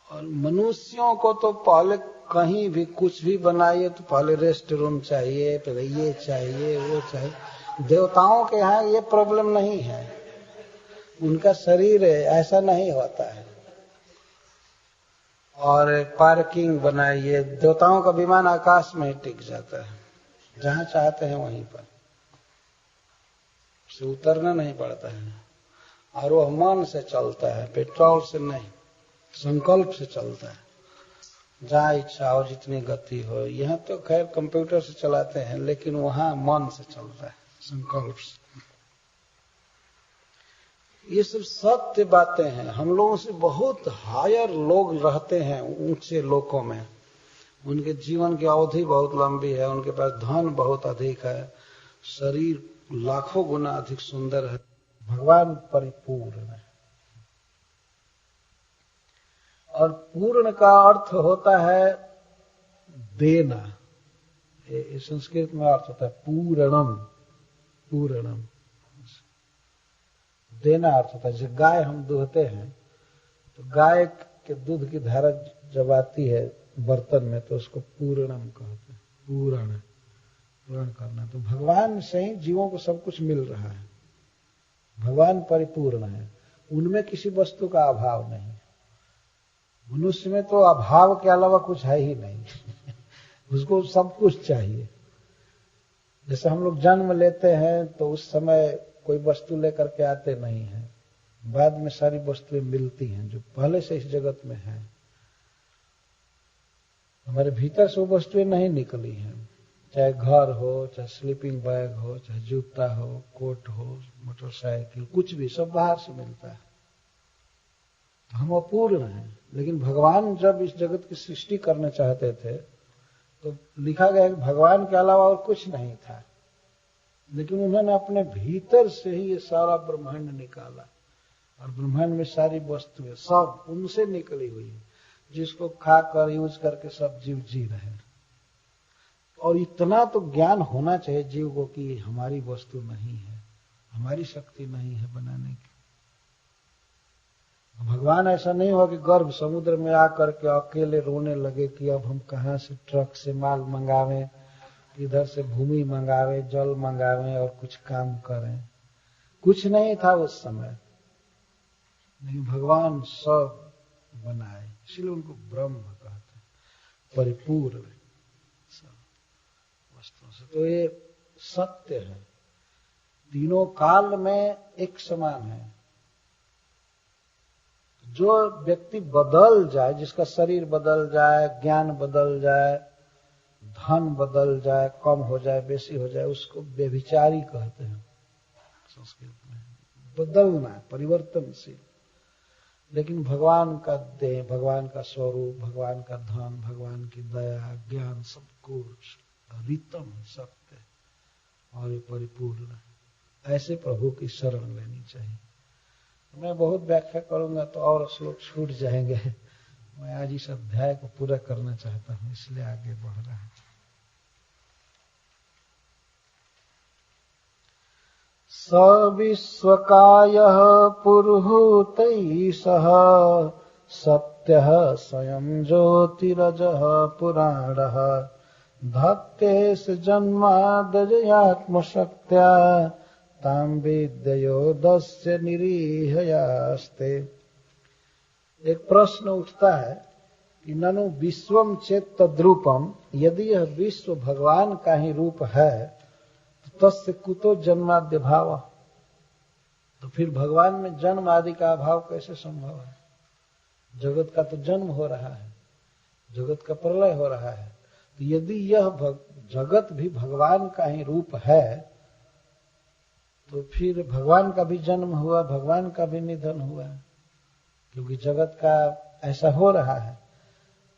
और मनुष्यों को तो पहले कहीं भी कुछ भी बनाइए तो पहले रेस्ट रूम चाहिए, पहले ये चाहिए, वो चाहिए। देवताओं के यहाँ ये प्रॉब्लम नहीं है, उनका शरीर ऐसा नहीं होता है। और पार्किंग बनाइए, देवताओं का विमान आकाश में ही टिक जाता है, जहां चाहते हैं वहीं पर, उसे उतरना नहीं पड़ता है। और वह मन से चलता है, पेट्रोल से नहीं, संकल्प से चलता है। जहां इच्छा हो, जितनी गति हो। यहाँ तो खैर कंप्यूटर से चलाते हैं, लेकिन वहां मन से चलता है, संकल्प से। ये सब सत्य बातें हैं। हम लोगों से बहुत हायर लोग रहते हैं ऊंचे लोकों में, उनके जीवन की अवधि बहुत लंबी है, उनके पास धन बहुत अधिक है, शरीर लाखों गुना अधिक सुंदर है, भगवान परिपूर्ण है। और पूर्ण का अर्थ होता है देना। ये संस्कृत में अर्थ होता है पूर्णम, पूर्णम देना अर्थ होता है। जब गाय हम दूहते हैं तो गाय के दूध की धारा जब आती है बर्तन में तो उसको पूर्णम कहते हैं, पूर्ण करना। तो भगवान से ही जीवों को सब कुछ मिल रहा है। भगवान परिपूर्ण है, उनमें किसी वस्तु का अभाव नहीं। मनुष्य में तो अभाव के अलावा कुछ है ही नहीं उसको सब कुछ चाहिए। जैसे हम लोग जन्म लेते हैं तो उस समय कोई वस्तु लेकर के आते नहीं हैं, बाद में सारी वस्तुएं मिलती हैं जो पहले से इस जगत में है। हमारे भीतर से वो वस्तुएं नहीं निकली हैं, चाहे घर हो, चाहे स्लीपिंग बैग हो, चाहे जूता हो, कोट हो, मोटरसाइकिल, कुछ भी सब बाहर से मिलता है। तो हम अपूर्ण हैं। लेकिन भगवान जब इस जगत की सृष्टि करना चाहते थे तो लिखा गया कि भगवान के अलावा और कुछ नहीं था, लेकिन उन्होंने अपने भीतर से ही ये सारा ब्रह्मांड निकाला और ब्रह्मांड में सारी वस्तुएं सब उनसे निकली हुई है, जिसको खाकर यूज करके सब जीव जी रहे हैं। और इतना तो ज्ञान होना चाहिए जीव को कि हमारी वस्तु नहीं है, हमारी शक्ति नहीं है बनाने की। भगवान ऐसा नहीं हुआ कि गर्भ समुद्र में आकर के अकेले रोने लगे कि अब हम कहां से ट्रक से माल मंगावें, इधर से भूमि मंगावे, जल मंगावे और कुछ काम करें। कुछ नहीं था उस समय, लेकिन भगवान सब बनाए, इसलिए उनको ब्रह्म कहते हैं, परिपूर्ण सब वस्तुओं से। तो ये सत्य है, तीनों काल में एक समान है। जो व्यक्ति बदल जाए, जिसका शरीर बदल जाए, ज्ञान बदल जाए, धन बदल जाए, कम हो जाए, बेसी हो जाए, उसको व्यभिचारी कहते हैं संस्कृत में। बदलना, परिवर्तनशील। लेकिन भगवान का देह, भगवान का स्वरूप, भगवान का धन, भगवान की दया, ज्ञान, सब कुछ रितम सत्य और ये परिपूर्ण। ऐसे प्रभु की शरण लेनी चाहिए। मैं बहुत व्याख्या करूंगा तो और श्लोक छूट जाएंगे। मैं आज इस अध्याय को पूरा करना चाहता हूं, इसलिए आगे बढ़ रहा है। स विश्वकायः पुरुहूतैः सह सत्यः स्वयं ज्योतिरजः पुराणः भक्तेश जन्मादजयात्मशक्त्या ताम विद्योदस्य निरीहयास्ते। एक प्रश्न उठता है कि ननु विश्वम चेत तद्रूपम, यदि यह विश्व भगवान का ही रूप है तो तस्य कुतो जन्माद्य भाव, तो फिर भगवान में जन्म आदि का अभाव कैसे संभव है? जगत का तो जन्म हो रहा है, जगत का प्रलय हो रहा है। तो यदि यह जगत भी भगवान का ही रूप है तो फिर भगवान का भी जन्म हुआ, भगवान का भी निधन हुआ, क्योंकि जगत का ऐसा हो रहा है।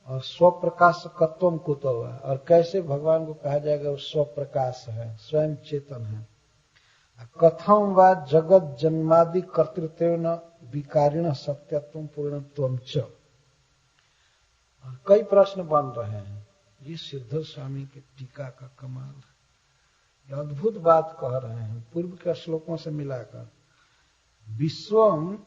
और स्वप्रकाशकत्वम कुतो हुआ, और कैसे भगवान को कहा जाएगा वो स्वप्रकाश है, स्वयं चेतन है। कथम वा जगत जन्मादि कर्तृत्वेन विकारिण सत्यत्वम पूर्णत्वम च। और कई प्रश्न बन रहे हैं। ये सिद्धर स्वामी के टीका का कमाल है, अद्भुत बात कह रहे हैं पूर्व के श्लोकों से मिलाकर। विश्वम,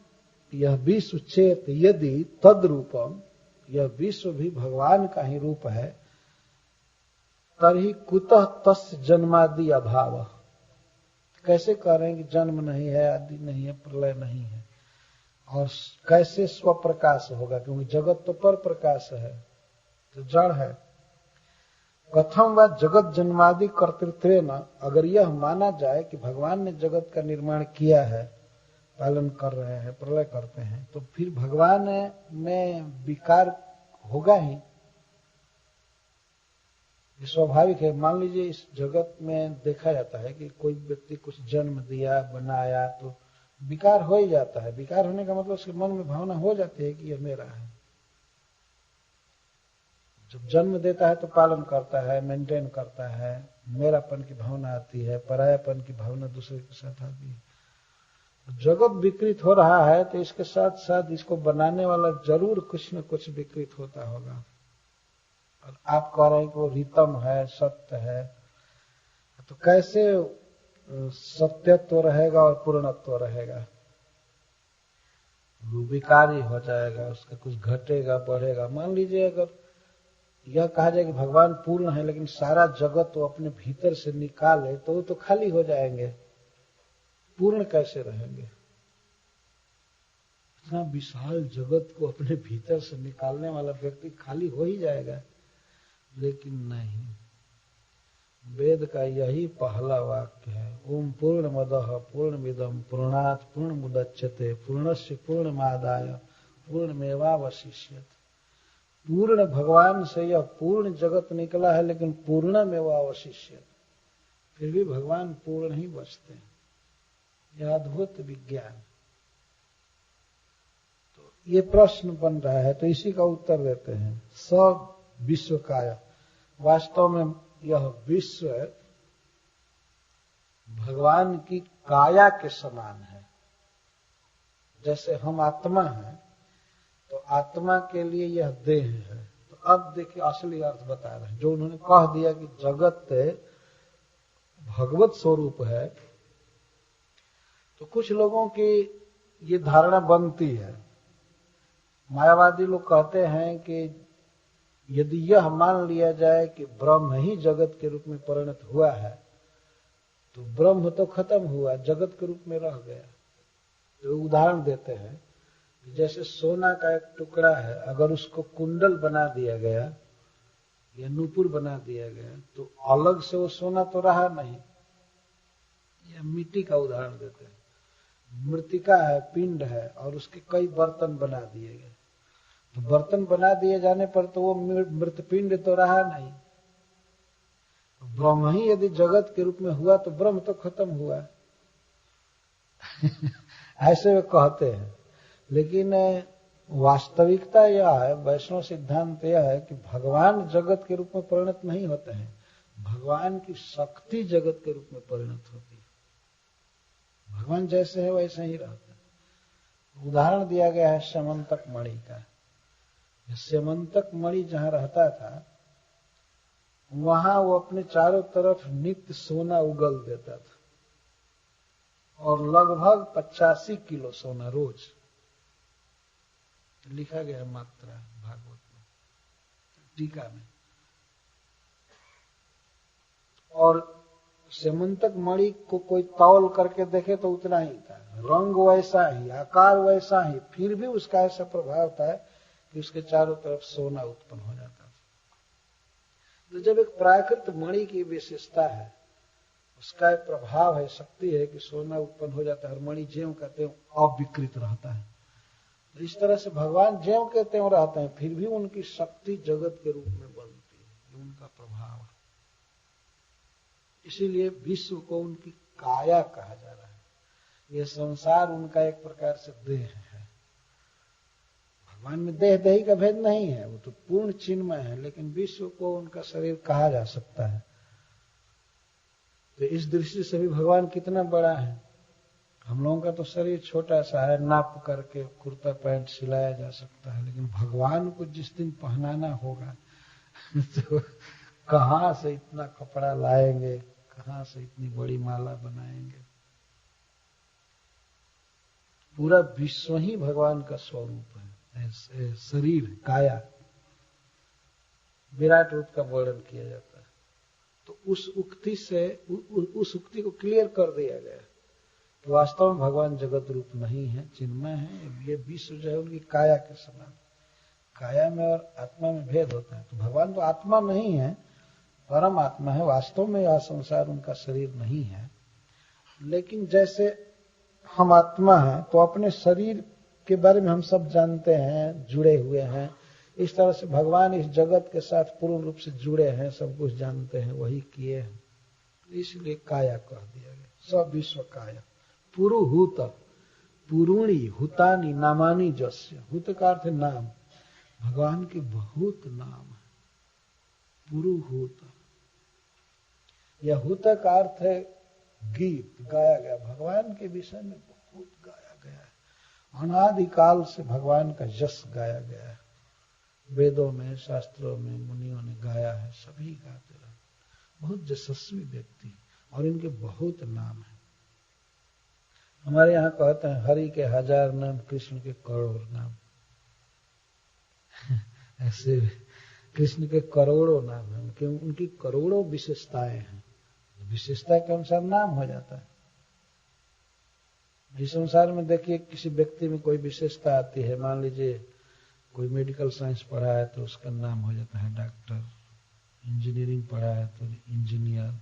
यह विश्व चेत यदि तद रूपम, यह विश्व भी भगवान का ही रूप है, तभी कुतः तस्य जन्मादि अभाव। कैसे कह रहे हैं कि जन्म नहीं है, आदि नहीं है, प्रलय नहीं है, और कैसे स्वप्रकाश होगा, क्योंकि जगत तो पर प्रकाश है, तो जड़ है। कथम व जगत जन्मादि कर्तृत्वेन, अगर यह माना जाए कि भगवान ने जगत का निर्माण किया है, पालन कर रहे हैं, प्रलय करते हैं, तो फिर भगवान में विकार होगा ही, ये स्वाभाविक है। मान लीजिए इस जगत में देखा जाता है कि कोई व्यक्ति कुछ जन्म दिया, बनाया, तो विकार हो ही जाता है। विकार होने का मतलब उसके मन में भावना हो जाती है कि यह मेरा है। जब जन्म देता है तो पालन करता है, मेंटेन करता है, मेरापन की भावना आती है, परायापन की भावना दूसरे के साथ आती है। जगत विकृत हो रहा है तो इसके साथ साथ इसको बनाने वाला जरूर कुछ न कुछ विकृत होता होगा। और आप कह रहे हैं कि वो रितम है, सत्य है, तो कैसे सत्यत्व रहेगा और पूर्णत्व रहेगा? वो विकारी हो जाएगा, उसका कुछ घटेगा, बढ़ेगा। मान लीजिए अगर यह कहा जाए कि भगवान पूर्ण है लेकिन सारा जगत वो अपने भीतर से निकाले तो वो तो खाली हो जाएंगे, पूर्ण कैसे रहेंगे? इतना विशाल जगत को अपने भीतर से निकालने वाला व्यक्ति खाली हो ही जाएगा। लेकिन नहीं, वेद का यही पहला वाक्य है। ओम पूर्णमदः पूर्णमिदं पूर्णात् पूर्णमुदच्यते पूर्णस्य पूर्णमादाय पूर्णमेवावशिष्यते। पूर्ण भगवान से यह पूर्ण जगत निकला है, लेकिन पूर्णमेवावशिष्यते, फिर भी भगवान पूर्ण ही बचते हैं। यह अद्भुत विज्ञान। तो ये प्रश्न बन रहा है, तो इसी का उत्तर देते हैं। सब विश्व काया, वास्तव में यह विश्व भगवान की काया के समान है। जैसे हम आत्मा हैं, तो आत्मा के लिए यह देह है। तो अब देखिए असली अर्थ बता रहे हैं। जो उन्होंने कह दिया कि जगत भगवत स्वरूप है, तो कुछ लोगों की ये धारणा बनती है। मायावादी लोग कहते हैं कि यदि यह मान लिया जाए कि ब्रह्म ही जगत के रूप में परिणत हुआ है, तो ब्रह्म तो खत्म हुआ, जगत के रूप में रह गया। तो उदाहरण देते हैं, जैसे सोना का एक टुकड़ा है, अगर उसको कुंडल बना दिया गया या नूपुर बना दिया गया, तो अलग से वो सोना तो रहा नहीं। यह मिट्टी का उदाहरण देते हैं। मृतिका है, पिंड है, और उसके कई बर्तन बना दिए गए। तो बर्तन बना दिए जाने पर तो वो मृतपिंड तो रहा नहीं। ब्रह्म ही यदि जगत के रूप में हुआ, तो ब्रह्म तो खत्म हुआ। ऐसे वे कहते हैं। लेकिन वास्तविकता यह है, वैष्णव सिद्धांत यह है कि भगवान जगत के रूप में परिणत नहीं होते हैं। भगवान की शक्ति जगत के रूप में परिणत होती है। भगवान जैसे है वैसे ही रहता है। उदाहरण दिया गया है स्यमंतक मणि का। स्यमंतक मणि जहां रहता था, वहां वो अपने चारों तरफ नित्य सोना उगल देता था, और लगभग 85 किलो सोना रोज। लिखा गया मात्रा भागवत में, टीका में। और स्यमंतक मणि को कोई तौल करके देखे तो उतना ही था, रंग वैसा ही, आकार वैसा ही, फिर भी उसका ऐसा प्रभाव था कि उसके चारों तरफ सोना उत्पन्न हो जाता था। तो जब एक प्राकृत मणि की विशेषता है, उसका एक प्रभाव है, शक्ति है कि सोना उत्पन्न हो जाता है, और मणि ज्यों का त्यों अविकृत रहता है। तो इस तरह से भगवान ज्यों के त्यों रहते हैं, फिर भी उनकी शक्ति जगत के रूप में बनती है, ये उनका प्रभाव है। इसीलिए विश्व को उनकी काया कहा जा रहा है। ये संसार उनका एक प्रकार से देह है। भगवान में देह देही का भेद नहीं है, वो तो पूर्ण चिन्मय है, लेकिन विश्व को उनका शरीर कहा जा सकता है। तो इस दृष्टि से भी भगवान कितना बड़ा है। हम लोगों का तो शरीर छोटा सा है, नाप करके कुर्ता पैंट सिलाया जा सकता है, लेकिन भगवान को जिस दिन पहनाना होगा तो कहां से इतना कपड़ा लाएंगे, कहां से इतनी बड़ी माला बनाएंगे। पूरा विश्व ही भगवान का स्वरूप है, शरीर, काया। विराट रूप का वर्णन किया जाता है। तो उस उक्ति से उस उक्ति को क्लियर कर दिया गया कि वास्तव में भगवान जगत रूप नहीं है, चिन्मय है। ये विश्व जो है उनकी काया के समान। काया में और आत्मा में भेद होता है। तो भगवान तो आत्मा नहीं है, परम आत्मा है। वास्तव में यह संसार उनका शरीर नहीं है। लेकिन जैसे हम आत्मा हैं, तो अपने शरीर के बारे में हम सब जानते हैं, जुड़े हुए हैं। इस तरह से भगवान इस जगत के साथ पूर्ण रूप से जुड़े हैं, सब कुछ जानते हैं, वही किए हैं। इसलिए काया कह दिया गया। सब विश्व काया। पुरुहूत, पुरुणी, हुतानी, नामानी जस्य। हुत का अर्थ नाम। भगवान के बहुत नाम है। पुरुहूत, यह हुत का अर्थ है गीत गाया गया। भगवान के विषय में बहुत गाया गया है। अनादिकाल से भगवान का यश गाया गया है। वेदों में, शास्त्रों में मुनियों ने गाया है, सभी गाते रहे। बहुत यशस्वी व्यक्ति, और इनके बहुत नाम है। हमारे यहाँ कहते हैं हरि के 1000 नाम, कृष्ण के करोड़ नाम। ऐसे कृष्ण के करोड़ों नाम है, उनकी करोड़ों विशेषताएं हैं। विशेषता के अनुसार नाम हो जाता है। इस संसार में देखिए, किसी व्यक्ति में कोई विशेषता आती है, मान लीजिए कोई मेडिकल साइंस पढ़ा है तो उसका नाम हो जाता है डॉक्टर, इंजीनियरिंग पढ़ा है तो इंजीनियर,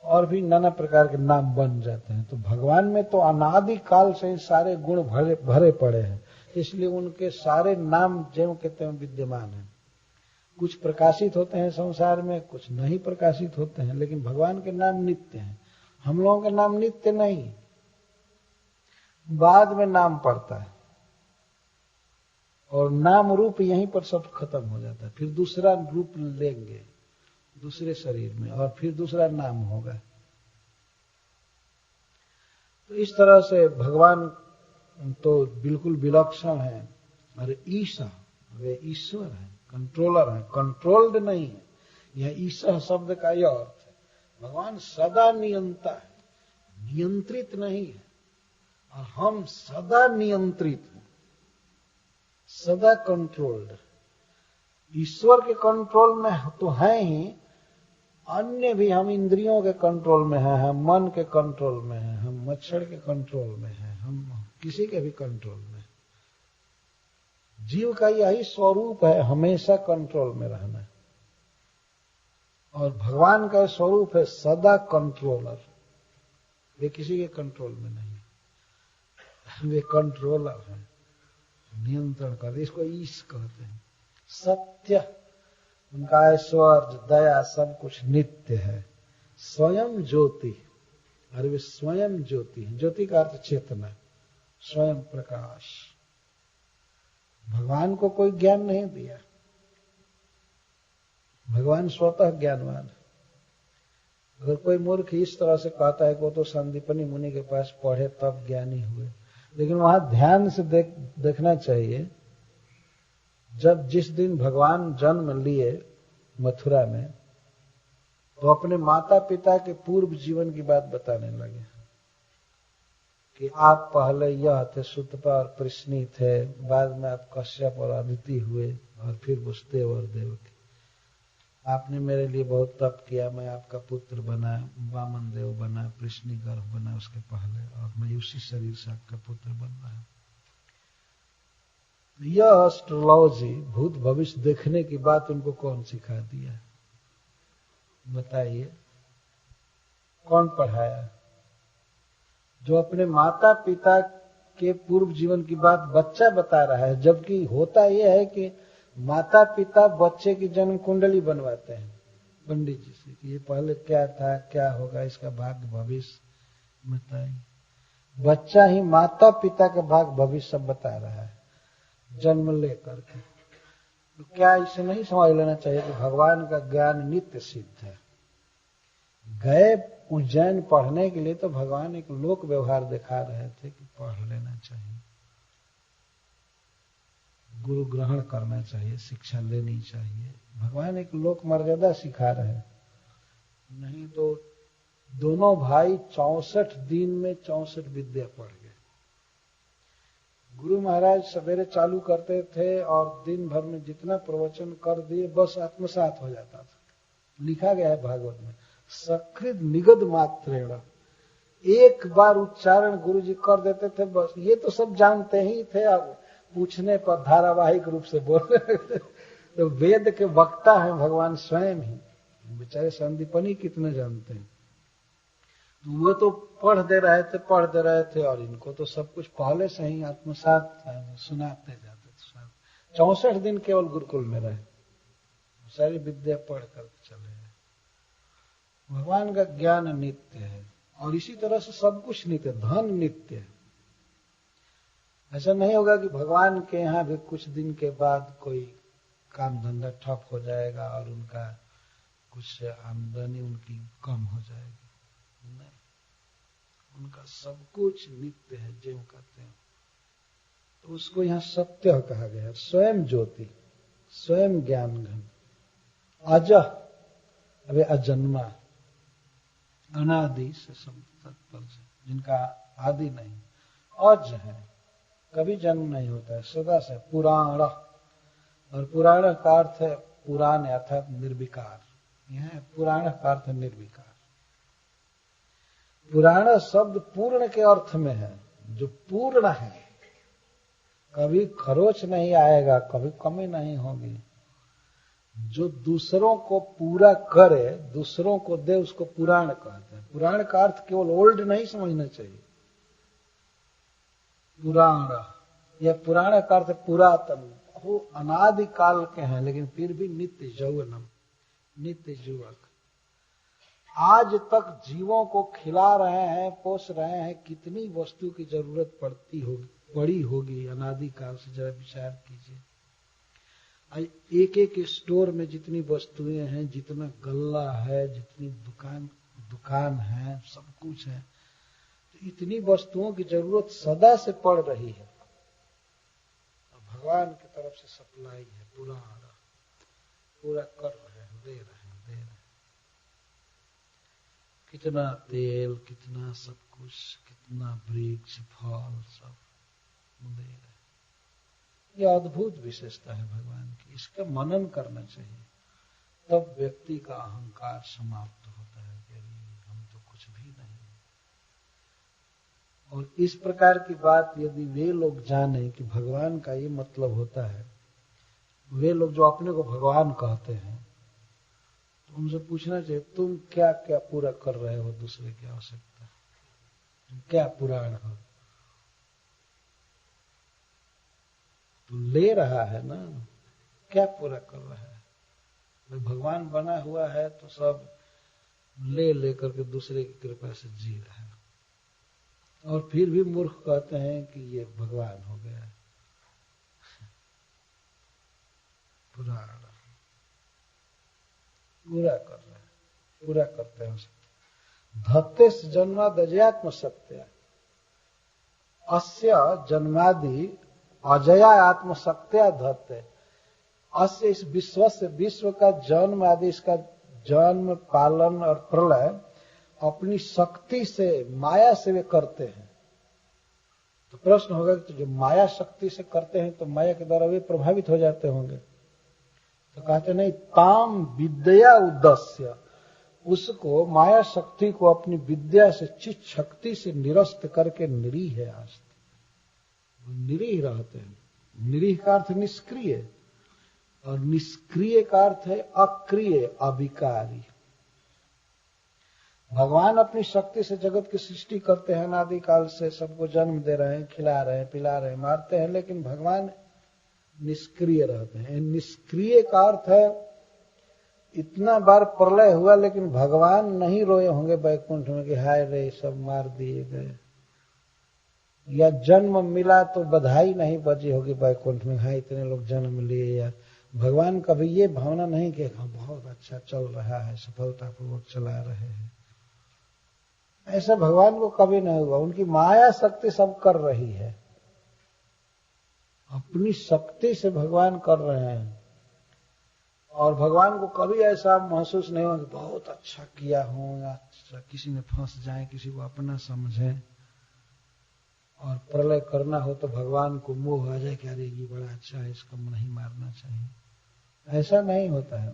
और भी नाना प्रकार के नाम बन जाते हैं। तो भगवान में तो अनादि काल से ही सारे गुण भरे पड़े हैं, इसलिए उनके सारे नाम ज्यों के त्यों विद्यमान हैं। कुछ प्रकाशित होते हैं संसार में, कुछ नहीं प्रकाशित होते हैं, लेकिन भगवान के नाम नित्य हैं। हम लोगों के नाम नित्य नहीं, बाद में नाम पड़ता है, और नाम रूप यहीं पर सब खत्म हो जाता है। फिर दूसरा रूप लेंगे दूसरे शरीर में, और फिर दूसरा नाम होगा। तो इस तरह से भगवान तो बिल्कुल विलक्षण है। और ईशा, वे ईश्वर है, कंट्रोलर है, कंट्रोल्ड नहीं है। यह ईशा शब्द का यह अर्थ है, भगवान सदा नियंता है, नियंत्रित नहीं है। और हम सदा नियंत्रित हैं, सदा कंट्रोल्ड। ईश्वर के कंट्रोल में तो है ही, अन्य भी हम इंद्रियों के कंट्रोल में हैं, हम मन के कंट्रोल में हैं, हम मच्छर के कंट्रोल में हैं, हम किसी के भी कंट्रोल में। जीव का यही स्वरूप है, हमेशा कंट्रोल में रहना। और भगवान का स्वरूप है सदा कंट्रोलर। वे किसी के कंट्रोल में नहीं, वे कंट्रोलर हैं, नियंत्रण करते। इसको ईश कहते हैं। सत्य, उनका ऐश्वर्य, दया, सब कुछ नित्य है। स्वयं ज्योति, और वे स्वयं ज्योति है। ज्योति का अर्थ चेतना, स्वयं प्रकाश। भगवान को कोई ज्ञान नहीं दिया, भगवान स्वतः ज्ञानवान है। अगर कोई मूर्ख इस तरह से कहता है कि वो तो संदीपनी मुनि के पास पढ़े तब ज्ञानी हुए, लेकिन वहां ध्यान से देखना चाहिए। जब जिस दिन भगवान जन्म लिए मथुरा में, तो अपने माता पिता के पूर्व जीवन की बात बताने लगे कि आप पहले यह थे, सुतपा और प्रश्नी थे, बाद में आप कश्यप और अदिति हुए, और फिर वसुदेव और देवकी। आपने मेरे लिए बहुत तप किया, मैं आपका पुत्र बना, वामन देव बना, प्रश्नी गर्भ बना उसके पहले, और मैं उसी शरीर से आपका पुत्र बन रहा हूं। यह एस्ट्रोलॉजी, भूत भविष्य देखने की बात उनको कौन सिखा दिया? बताइए, कौन पढ़ाया? जो अपने माता पिता के पूर्व जीवन की बात बच्चा बता रहा है, जबकि होता यह है कि माता पिता बच्चे की जन्म कुंडली बनवाते हैं पंडित जी से कि ये पहले क्या था, क्या होगा, इसका भाग्य भविष्य बताइए। बच्चा ही माता पिता का भाग्य भविष्य सब बता रहा है जन्म लेकर के। तो क्या इसे नहीं समझ लेना चाहिए कि भगवान का ज्ञान नित्य सिद्ध है? गए उज्जैन पढ़ने के लिए तो भगवान एक लोक व्यवहार दिखा रहे थे कि पढ़ लेना चाहिए, गुरु ग्रहण करना चाहिए, शिक्षा लेनी चाहिए। भगवान एक लोक मर्यादा सिखा रहे हैं। नहीं तो दोनों भाई 64 दिन में 64 विद्या पढ़ गए। गुरु महाराज सवेरे चालू करते थे और दिन भर में जितना प्रवचन कर दिए बस आत्मसात हो जाता था। लिखा गया है भागवत में, सकृद निगद मात्रेण, एक बार उच्चारण गुरु जी कर देते थे बस। ये तो सब जानते ही थे, अब पूछने पर धारावाहिक रूप से बोल रहे थे। तो वेद के वक्ता हैं भगवान स्वयं ही, बेचारे संदीपनी कितने जानते हैं। तो वो तो पढ़ दे रहे थे, और इनको तो सब कुछ पहले से ही आत्मसात सुनाते जाते थे। 64 दिन केवल गुरुकुल में रहे, सारी विद्या पढ़ कर चले गए। भगवान का ज्ञान नित्य है, और इसी तरह से सब कुछ नित्य, धन नित्य है। ऐसा नहीं होगा कि भगवान के यहाँ भी कुछ दिन के बाद कोई काम धंधा ठप हो जाएगा और उनका कुछ आमदनी उनकी कम हो जाएगी। नहीं, उनका सब कुछ नित्य है, ज्यों कहते हैं। तो उसको यहाँ सत्य कहा गया है। स्वयं ज्योति, स्वयं ज्ञान घन, अजह, अबे अजन्मा, अनादि से तत्पर से, जिनका आदि नहीं, अज है, कभी जन्म नहीं होता है, सदा से। पुराण, और पुराण का अर्थ है पुराण अर्थात निर्विकार। यह पुराण का अर्थ है निर्विकार। पुराण शब्द पूर्ण के अर्थ में है, जो पूर्ण है, कभी खरोच नहीं आएगा, कभी कमी नहीं होगी। जो दूसरों को पूरा करे, दूसरों को दे, उसको पुराण कहते हैं। पुराण का अर्थ केवल ओल्ड नहीं समझना चाहिए। पुराण, यह पुराण का अर्थ पुरातन, वो अनादि काल के हैं, लेकिन फिर भी नित्य यौवनम, नित्य युवक। आज तक जीवों को खिला रहे हैं, पोष रहे हैं, कितनी वस्तु की जरूरत पड़ी होगी अनादि काल से, जरा विचार कीजिए। एक एक स्टोर में जितनी वस्तुएं हैं, जितना गल्ला है, जितनी दुकान है, सब कुछ है, तो इतनी वस्तुओं की जरूरत सदा से पड़ रही है। भगवान की तरफ से सप्लाई है, पूरा कर रहे हैं, दे रहे हैं। कितना तेल, कितना सब कुछ, कितना वृक्ष, फल, सब दे रहे हैं। यह अद्भुत विशेषता है भगवान की, इसका मनन करना चाहिए। तब व्यक्ति का अहंकार समाप्त होता है कि हम तो कुछ भी नहीं। और इस प्रकार की बात यदि वे लोग जाने कि भगवान का ये मतलब होता है, वे लोग जो अपने को भगवान कहते हैं, तो उनसे पूछना चाहिए, तुम क्या क्या पूरा कर रहे हो दूसरे की आवश्यकता, तुम क्या पुराण हो? तो ले रहा है ना, क्या पूरा कर रहा है? भाई भगवान बना हुआ है तो सब ले लेकर के दूसरे की कृपा से जी रहा है, और फिर भी मूर्ख कहते हैं कि ये भगवान हो गया है। पुराण पूरा कर रहे हैं, पूरा करते हैं। धत्ते जन्मादजयात्म सत्य अस्य जन्मादि अजया आत्मशक्त्या धत्ते। अस्य इस विश्व से, विश्व का जन्म आदि, इसका जन्म, पालन और प्रलय अपनी शक्ति से, माया से वे करते हैं। तो प्रश्न होगा कि जो माया शक्ति से करते हैं तो माया के द्वारा वे प्रभावित हो जाते होंगे। तो कहते नहीं, ताम विद्या उद्देश्य, उसको माया शक्ति को अपनी विद्या से, चित शक्ति से निरस्त करके निरीह है आज, निरीह रहते हैं। निरीह का अर्थ निष्क्रिय, और निष्क्रिय का अर्थ है अक्रिय, अविकारी। भगवान अपनी शक्ति से जगत की सृष्टि करते हैं, अनादि काल से सबको जन्म दे रहे हैं, खिला रहे हैं, पिला रहे हैं, मारते हैं, लेकिन भगवान निष्क्रिय रहते हैं। निष्क्रिय का अर्थ है इतना बार प्रलय हुआ लेकिन भगवान नहीं रोए होंगे बैकुंठ में कि हाय रे सब मार दिए गए, या जन्म मिला तो बधाई नहीं बजी होगी बैकुंठ में, हाय इतने लोग जन्म लिए। या भगवान कभी ये भावना नहीं कि बहुत अच्छा चल रहा है, सफलतापूर्वक चला रहे हैं, ऐसा भगवान को कभी नहीं हुआ। उनकी माया शक्ति सब कर रही है, अपनी शक्ति से भगवान कर रहे हैं। और भगवान को कभी ऐसा महसूस नहीं हुआ कि बहुत अच्छा किया हूं, या किसी में फंस जाए, किसी को अपना समझे, और प्रलय करना हो तो भगवान को मोह आ जाए कि अरे ये बड़ा अच्छा है, इसको नहीं मारना चाहिए। ऐसा नहीं होता है।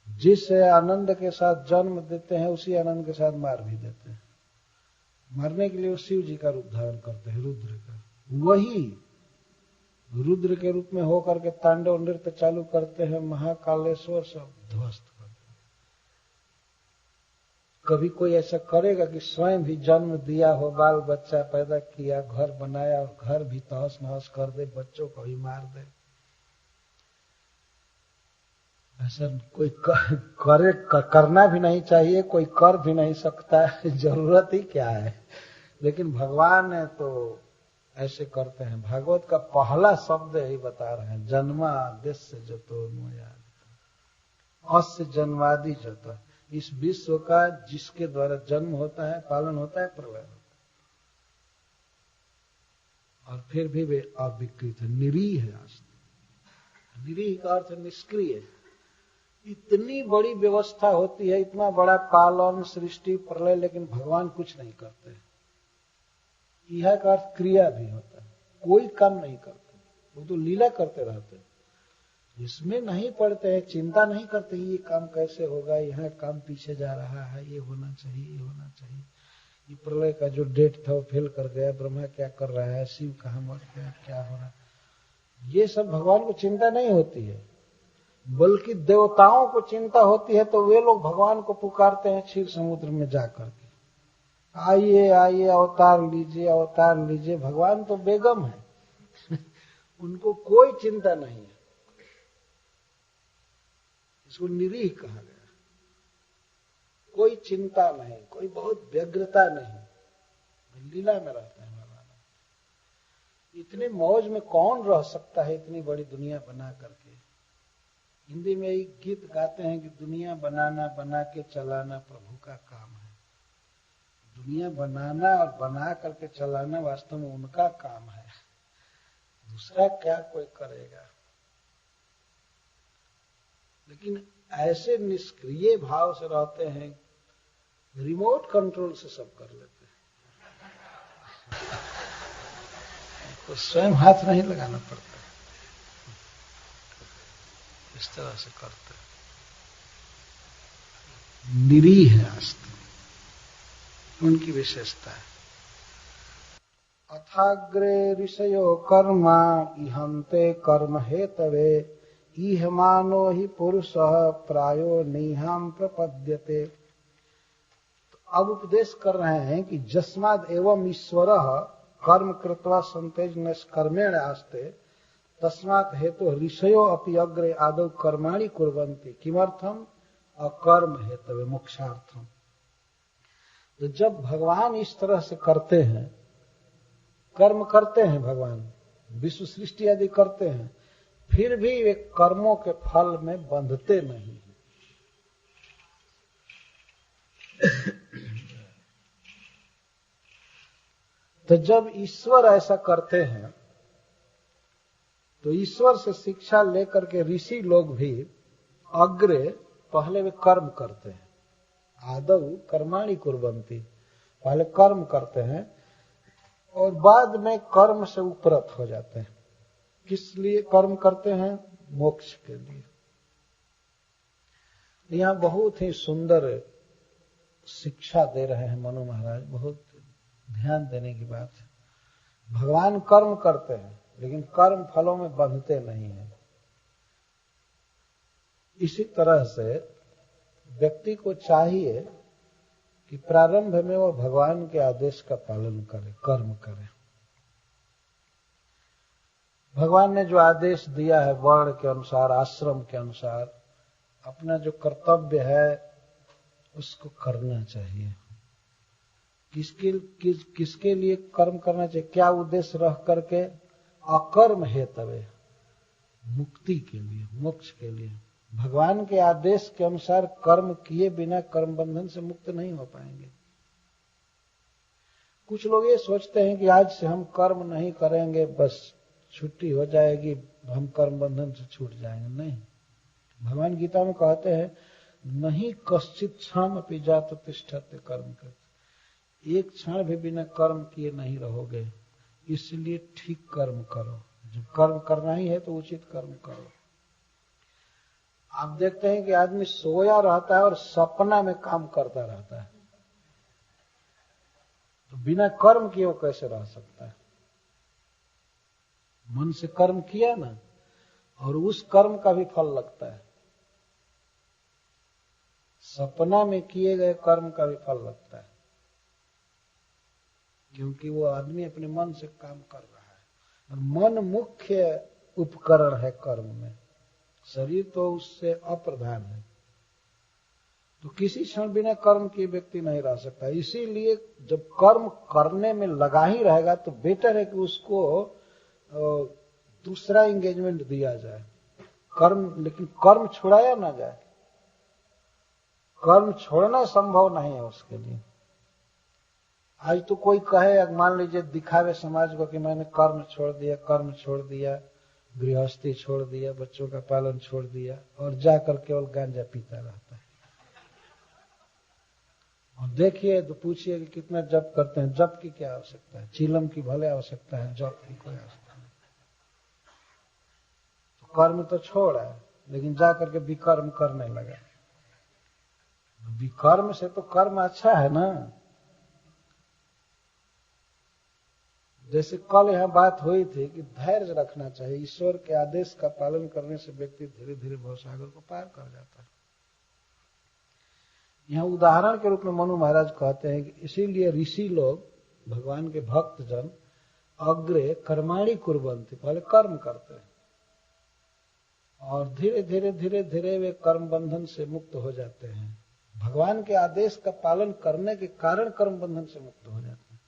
जिस आनंद के साथ जन्म देते हैं उसी आनंद के साथ मार भी देते हैं। मरने के लिए वो शिव जी का रूप धारण करते हैं, रुद्र का। वही रुद्र के रूप में होकर के तांडव नृत्य चालू करते हैं, महाकालेश्वर सब ध्वस्त करते हैं। कभी कोई ऐसा करेगा कि स्वयं भी जन्म दिया हो, बाल बच्चा पैदा किया, घर बनाया, और घर भी तहस नहस कर दे, बच्चों को भी मार दे? ऐसा कोई करना भी नहीं चाहिए, कोई कर भी नहीं सकता है, जरूरत ही क्या है। लेकिन भगवान है तो ऐसे करते हैं। भागवत का पहला शब्द यही बता रहे हैं, जन्माद्यस्य जतो मोयाद, अस्य जन्मादि जतो। इस विश्व का जिसके द्वारा जन्म होता है, पालन होता है, प्रलय होता है, और फिर भी वे अविकृत है, निरीह है। निरीह का अर्थ निष्क्रिय। इतनी बड़ी व्यवस्था होती है, इतना बड़ा पालन, सृष्टि, प्रलय, लेकिन भगवान कुछ नहीं करते। यह का अर्थ क्रिया भी होता है, कोई काम नहीं करते, वो तो लीला करते रहते हैं। इसमें नहीं पड़ते हैं, चिंता नहीं करते ये काम कैसे होगा, यह काम पीछे जा रहा है, ये होना चाहिए, ये होना चाहिए। ये प्रलय का जो डेट था वो फेल कर गया, ब्रह्मा क्या कर रहा है, शिव कहाँ मर गया, क्या हो रहा है, ये सब भगवान को चिंता नहीं होती है। बल्कि देवताओं को चिंता होती है तो वे लोग भगवान को पुकारते हैं क्षीर समुद्र में जाकर के, आइए आइए अवतार लीजिए अवतार लीजिए। भगवान तो बेगम है उनको कोई चिंता नहीं है। इसको निरीह कहा गया। कोई चिंता नहीं, कोई बहुत व्यग्रता नहीं, लीला में रहता है भगवान। इतने मौज में कौन रह सकता है इतनी बड़ी दुनिया बना करके। हिंदी में एक गीत गाते हैं कि दुनिया बनाना बना के चलाना प्रभु का काम है। दुनिया बनाना और बना करके चलाना वास्तव में उनका काम है, दूसरा क्या कोई करेगा। लेकिन ऐसे निष्क्रिय भाव से रहते हैं, रिमोट कंट्रोल से सब कर लेते हैं, तो स्वयं हाथ नहीं लगाना पड़ता, इस तरह से करते हैं। निरीह है आस्था, उनकी विशेषता है। अथाग्रे ऋषयो कर्मा इहंते कर्म हेतवे इह मानो ही पुरुषः प्रायो निहाम प्रपद्यते। तो अब उपदेश कर रहे हैं कि जस्माद एवं ईश्वरः कर्म कृत्वा संतेज कर्मेण आस्ते तस्मात् हेतु ऋषयो अपि अग्रे आदौ कर्माणि कुर्वन्ति किमर्थम अकर्म हेतवे मोक्षार्थम। तो जब भगवान इस तरह से करते हैं, कर्म करते हैं, भगवान विश्व सृष्टि आदि करते हैं, फिर भी वे कर्मों के फल में बंधते नहीं। तो जब ईश्वर ऐसा करते हैं तो ईश्वर से शिक्षा लेकर के ऋषि लोग भी अग्रे पहले वे कर्म करते हैं। आदौ कर्माणि कुर्वन्ति, पहले कर्म करते हैं और बाद में कर्म से उपरत हो जाते हैं। किस लिए कर्म करते हैं? मोक्ष के लिए। यहां बहुत ही सुंदर शिक्षा दे रहे हैं मनु महाराज, बहुत ध्यान देने की बात है। भगवान कर्म करते हैं लेकिन कर्म फलों में बंधते नहीं हैं। इसी तरह से व्यक्ति को चाहिए कि प्रारंभ में वो भगवान के आदेश का पालन करे, कर्म करे। भगवान ने जो आदेश दिया है वर्ण के अनुसार, आश्रम के अनुसार, अपना जो कर्तव्य है उसको करना चाहिए। किसके लिए कर्म करना चाहिए? क्या उद्देश्य रह करके? अकर्म हेतवे, मुक्ति के लिए, मोक्ष के लिए। भगवान के आदेश के अनुसार कर्म किए बिना कर्म बंधन से मुक्त नहीं हो पाएंगे। कुछ लोग ये सोचते हैं कि आज से हम कर्म नहीं करेंगे, बस छुट्टी हो जाएगी, हम कर्म बंधन से छूट जाएंगे। नहीं, भगवान गीता में कहते हैं नहीं कश्चित क्षण अपि जात तिष्ठते कर्म करते। एक क्षण भी बिना कर्म किए नहीं रहोगे, इसलिए ठीक कर्म करो। जब कर्म करना ही है तो उचित कर्म करो। आप देखते हैं कि आदमी सोया रहता है और सपना में काम करता रहता है, तो बिना कर्म किए वो कैसे रह सकता है? मन से कर्म किया ना, और उस कर्म का भी फल लगता है। सपना में किए गए कर्म का भी फल लगता है, क्योंकि वो आदमी अपने मन से काम कर रहा है। और मन मुख्य उपकरण है कर्म में, शरीर तो उससे अप्रधान है। तो किसी क्षण बिना कर्म किए व्यक्ति नहीं रह सकता। इसीलिए जब कर्म करने में लगा ही रहेगा तो बेटर है कि उसको दूसरा एंगेजमेंट दिया जाए। लेकिन कर्म छुड़ाया ना जाए। कर्म छोड़ना संभव नहीं है उसके लिए। आज तो कोई कहे, मान लीजिए दिखावे समाज को कि मैंने कर्म छोड़ दिया, गृहस्थी छोड़ दिया, बच्चों का पालन छोड़ दिया, और जाकर केवल गांजा पीता रहता है। और देखिए तो पूछिए कि कितना जप करते हैं। जप की क्या आवश्यकता है? चीलम की भले आवश्यकता है, जप की कोई आवश्यकता नहीं। तो कर्म तो छोड़ा है, लेकिन जाकर के विकर्म करने लगा। विकर्म से तो कर्म अच्छा है ना। जैसे कल यहाँ बात हुई थी कि धैर्य रखना चाहिए, ईश्वर के आदेश का पालन करने से व्यक्ति धीरे धीरे भवसागर को पार कर जाता है। यहाँ उदाहरण के रूप में मनु महाराज कहते हैं कि इसीलिए ऋषि लोग, भगवान के भक्त जन, अग्रे कर्माणि कुर्वन्ति, पहले कर्म करते हैं और धीरे धीरे धीरे धीरे वे कर्म बंधन से मुक्त हो जाते हैं। भगवान के आदेश का पालन करने के कारण कर्म बंधन से मुक्त हो जाते हैं।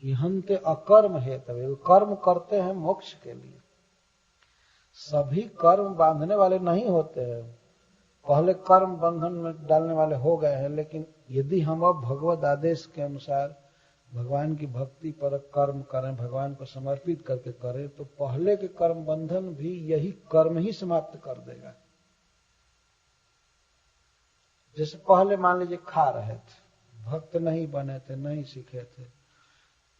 इहन्ते अकर्म है, तभी कर्म करते हैं मोक्ष के लिए। सभी कर्म बांधने वाले नहीं होते हैं, पहले कर्म बंधन में डालने वाले हो गए हैं, लेकिन यदि हम अब भगवत आदेश के अनुसार भगवान की भक्ति पर कर्म करें, भगवान को समर्पित करके करें, तो पहले के कर्म बंधन भी यही कर्म ही समाप्त कर देगा। जैसे पहले मान लीजिए खा रहे थे, भक्त नहीं बने थे, नहीं सीखे थे,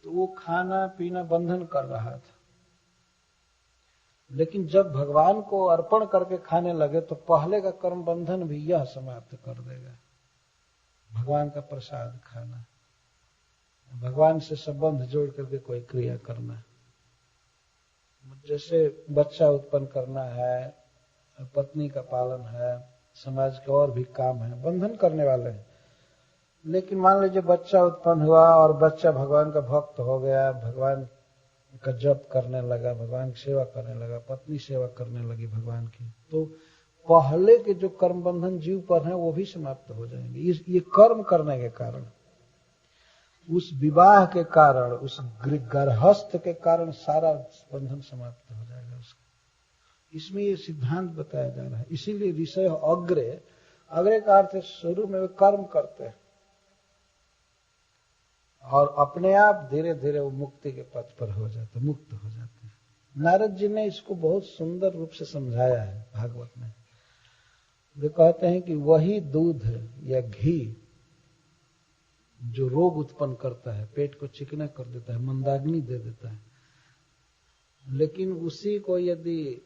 तो वो खाना पीना बंधन कर रहा था, लेकिन जब भगवान को अर्पण करके खाने लगे तो पहले का कर्म बंधन भी यह समाप्त कर देगा। भगवान का प्रसाद खाना, भगवान से संबंध जोड़ करके कोई क्रिया करना, जैसे बच्चा उत्पन्न करना है, पत्नी का पालन है, समाज के और भी काम है, बंधन करने वाले हैं। लेकिन मान लीजिए बच्चा उत्पन्न हुआ और बच्चा भगवान का भक्त हो गया, भगवान का जप करने लगा, भगवान की सेवा करने लगा, पत्नी सेवा करने लगी भगवान की, तो पहले के जो कर्म बंधन जीव पर हैं वो भी समाप्त हो जाएंगे। ये कर्म करने के कारण, उस विवाह के कारण, उस गर्भस्थ के कारण सारा बंधन समाप्त हो जाएगा उसका। इसमें ये सिद्धांत बताया जा रहा है। इसीलिए ऋषय अग्रे, अग्रे का अर्थ शुरू में वे कर्म करते हैं और अपने आप धीरे धीरे वो मुक्ति के पथ पर हो जाते, मुक्त हो जाते हैं। नारद जी ने इसको बहुत सुंदर रूप से समझाया है भागवत में। वे कहते हैं कि वही दूध या घी जो रोग उत्पन्न करता है, पेट को चिकना कर देता है, मंदाग्नि दे देता है, लेकिन उसी को यदि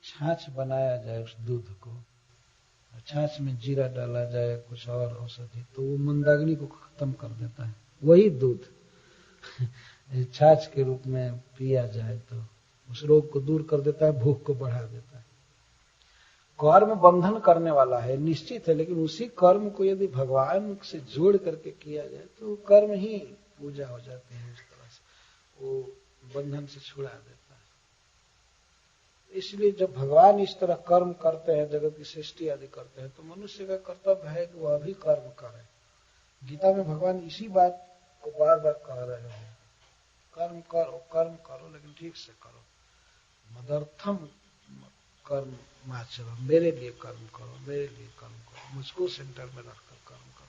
छाछ बनाया जाए, उस दूध को, छाछ में जीरा डाला जाए, कुछ और औषधि, तो वो मंदाग्नि को खत्म कर देता है। वही दूध छाछ के रूप में पिया जाए तो उस रोग को दूर कर देता है, भूख को बढ़ा देता है। कर्म बंधन करने वाला है, निश्चित है, लेकिन उसी कर्म को यदि भगवान से जोड़ करके किया जाए तो कर्म ही पूजा हो जाती है। उस तरह से वो बंधन से छुड़ा देता है। इसलिए जब भगवान इस तरह कर्म करते हैं, जगत की सृष्टि आदि करते हैं, तो मनुष्य का कर्तव्य है कि वह भी कर्म करे। गीता में भगवान इसी बात को बार बार कह रहे हैं, कर्म करो, लेकिन ठीक से करो। मदर्थम कर्म माचरो, मेरे लिए कर्म करो, मेरे लिए कर्म करो, मुझको सेंटर में रखकर कर्म करो।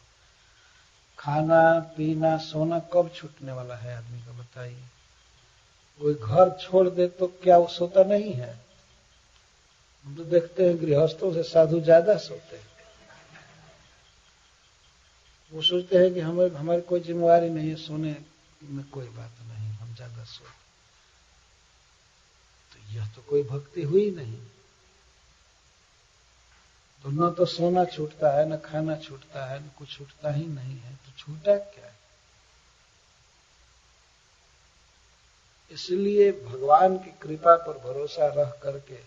खाना पीना सोना कब छूटने वाला है आदमी का, बताइए। कोई घर छोड़ दे तो क्या वो सोता नहीं है? हम तो देखते हैं गृहस्थों से साधु ज्यादा सोते हैं। वो सोचते हैं कि हमारी कोई जिम्मेवारी नहीं है, सोने में कोई बात नहीं, हम ज्यादा सोते। तो यह तो कोई भक्ति हुई नहीं। तो न तो सोना छूटता है, न खाना छूटता है, न कुछ छूटता ही नहीं है, तो छूटा क्या है? इसलिए भगवान की कृपा पर भरोसा रख करके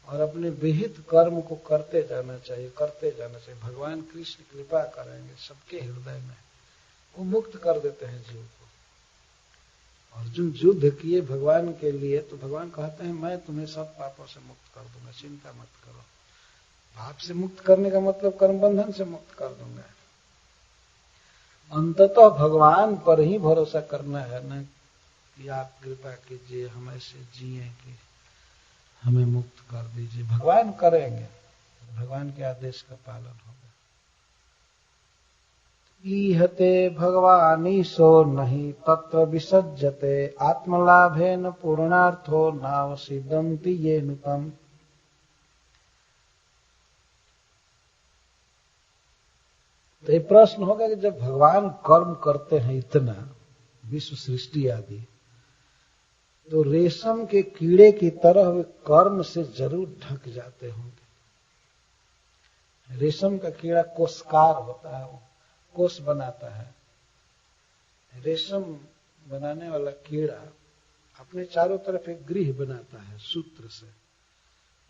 और अपने विहित कर्म को करते जाना चाहिए, करते जाना चाहिए। भगवान कृष्ण कृपा करेंगे सबके हृदय में, वो मुक्त कर देते हैं जीव को। अर्जुन युद्ध किए भगवान के लिए, तो भगवान कहते हैं मैं तुम्हें सब पापों से मुक्त कर दूंगा, चिंता मत करो। पाप से मुक्त करने का मतलब कर्म बंधन से मुक्त कर दूंगा। अंततः भगवान पर ही भरोसा करना है, न कि आप कृपा कीजिए, हम ऐसे जिए कि हमें मुक्त कर दीजिए। भगवान करेंगे, भगवान के आदेश का पालन होगा। ईहते भगवानीशो नहीं तत्र विसज्जते, आत्मलाभेन पूर्णार्थो नावसिदन्ति ये नुतम। तो ये प्रश्न होगा कि जब भगवान कर्म करते हैं इतना, विश्व सृष्टि आदि, तो रेशम के कीड़े की तरह वे कर्म से जरूर ढक जाते होंगे। रेशम का कीड़ा कोषकार होता है, वो कोष बनाता है। रेशम बनाने वाला कीड़ा अपने चारों तरफ एक गृह बनाता है सूत्र से,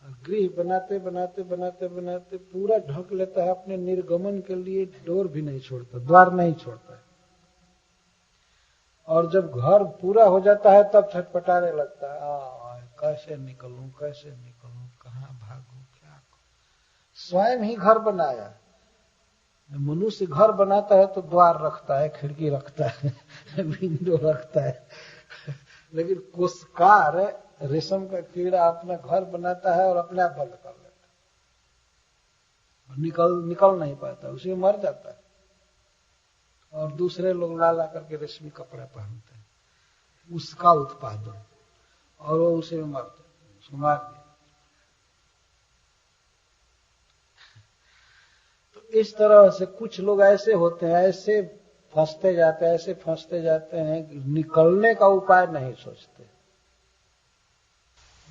और गृह बनाते बनाते बनाते बनाते पूरा ढक लेता है, अपने निर्गमन के लिए डोर भी नहीं छोड़ता, द्वार नहीं छोड़ता है। और जब घर पूरा हो जाता है तब छटपटाने लगता है, कैसे निकलूं, कैसे निकलूं, कहाँ भागूं, क्या करूं। स्वयं ही घर बनाया। मनुष्य घर बनाता है तो द्वार रखता है, खिड़की रखता है, विंडो रखता है, लेकिन कोषकार रेशम का कीड़ा अपना घर बनाता है और अपने आप बंद कर लेता है, निकल नहीं पाता, उसी में मर जाता है। और दूसरे लोग ला करके रेशमी कपड़े पहनते हैं, उसका उत्पादन, और वो उसी में मरते, उसको मार दिया। तो इस तरह से कुछ लोग ऐसे होते हैं, ऐसे फंसते जाते हैं, ऐसे फंसते जाते हैं कि निकलने का उपाय नहीं सोचते।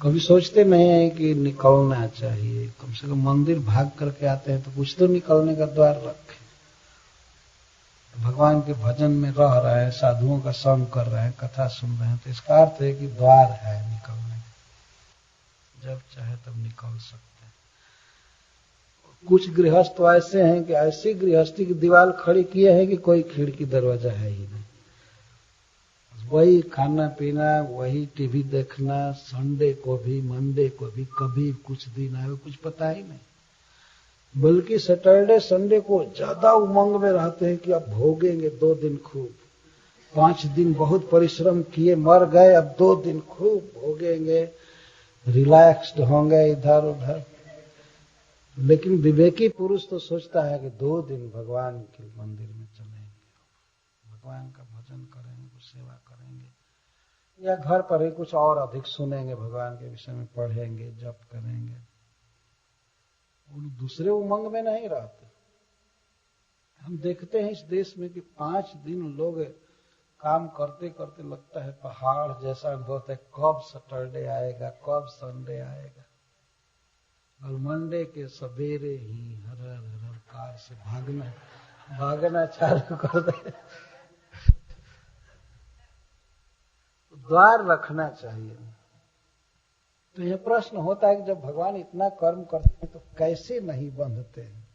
कभी सोचते नहीं है कि निकलना चाहिए, कम से कम मंदिर भाग करके आते हैं तो कुछ तो निकलने का द्वार रखें। भगवान के भजन में रह रहे हैं, साधुओं का संग कर रहे हैं, कथा सुन रहे हैं, तो इसका अर्थ है कि द्वार है निकलने का, जब चाहे तब निकल सकते हैं। कुछ गृहस्थ तो ऐसे हैं कि ऐसी गृहस्थी की दीवार खड़ी किए हैं कि कोई खिड़की दरवाजा है ही नहीं, वही खाना पीना, वही टीवी देखना, संडे को भी मंडे को भी, कभी कुछ दिन आए कुछ पता ही नहीं। बल्कि सैटरडे संडे को ज्यादा उमंग में रहते हैं कि अब भोगेंगे 2 दिन खूब, 5 दिन बहुत परिश्रम किए मर गए, अब 2 दिन खूब भोगेंगे, रिलैक्स्ड होंगे इधर उधर। लेकिन विवेकी पुरुष तो सोचता है कि 2 दिन भगवान के मंदिर में चलेंगे, भगवान का भजन करेंगे, कुछ सेवा करेंगे, या घर पर ही कुछ और अधिक सुनेंगे, भगवान के विषय में पढ़ेंगे, जप करेंगे। उन दूसरे उमंग में नहीं रहते। हम देखते हैं इस देश में कि 5 दिन लोग काम करते करते लगता है पहाड़ जैसा अनुभव होता है, कब सैटरडे आएगा, कब संडे आएगा। और मंडे के सवेरे ही हर हर कार से भागना चालू कर दे। द्वार रखना चाहिए। तो यह प्रश्न होता है कि जब भगवान इतना कर्म करते हैं तो कैसे नहीं बंधते हैं।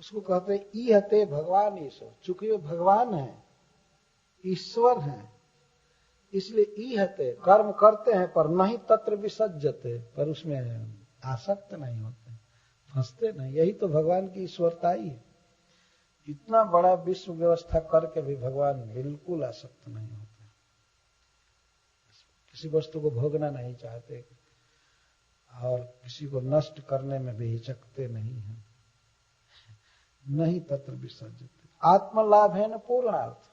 उसको कहते हैं ईहते भगवान ईश्वर, चूंकि वो भगवान है, ईश्वर है, इसलिए ईहते कर्म करते हैं पर नहीं तत्र विसज्जते, पर उसमें आसक्त नहीं होते, फंसते नहीं। यही तो भगवान की ईश्वरताई है। इतना बड़ा विश्व व्यवस्था करके भी भगवान बिल्कुल आसक्त नहीं होते, किसी वस्तु को भोगना नहीं चाहते और किसी को नष्ट करने में भी हिचकते नहीं हैं। नहीं तत्र विसर्जित आत्मलाभ है न पूर्णार्थ।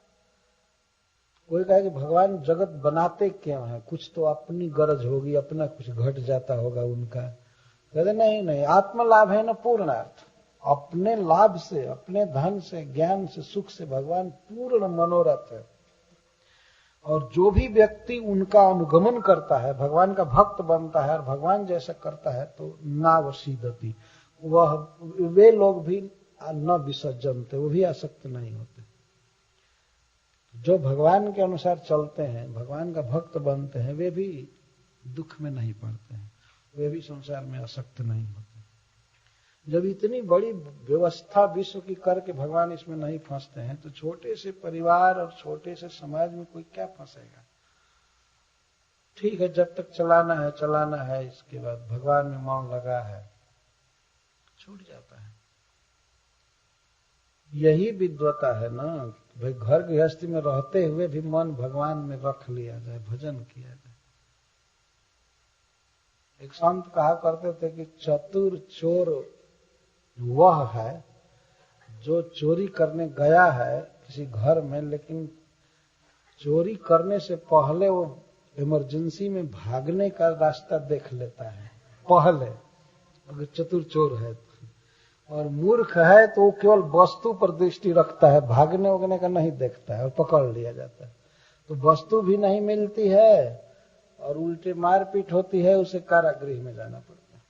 कोई कहे कि भगवान जगत बनाते क्यों है, कुछ तो अपनी गरज होगी, अपना कुछ घट जाता होगा उनका। कहते नहीं, आत्मलाभ है न पूर्णार्थ। अपने लाभ से, अपने धन से, ज्ञान से, सुख से भगवान पूर्ण मनोरथ है। और जो भी व्यक्ति उनका अनुगमन करता है, भगवान का भक्त बनता है और भगवान जैसा करता है, तो नावसीदति, वे लोग भी न विसर्जनते, वो भी आसक्त नहीं होते। जो भगवान के अनुसार चलते हैं, भगवान का भक्त बनते हैं, वे भी दुख में नहीं पड़ते हैं, वे भी संसार में आसक्त नहीं होते। जब इतनी बड़ी व्यवस्था विश्व की करके भगवान इसमें नहीं फंसते हैं, तो छोटे से परिवार और छोटे से समाज में कोई क्या फंसेगा। ठीक है, जब तक चलाना है, इसके बाद भगवान में मन लगा है, छूट जाता है। यही विद्वता है ना, भाई घर गृहस्थी में रहते हुए भी मन भगवान में रख लिया जाए, भजन किया जाए। एक संत कहा करते थे कि चतुर चोर वह है जो चोरी करने गया है किसी घर में, लेकिन चोरी करने से पहले वो इमरजेंसी में भागने का रास्ता देख लेता है पहले, अगर चतुर चोर है। और मूर्ख है तो वो केवल वस्तु पर दृष्टि रखता है, भागने वगने का नहीं देखता है, और पकड़ लिया जाता है। तो वस्तु भी नहीं मिलती है और उल्टे मारपीट होती है, उसे कारागृह में जाना पड़ता है,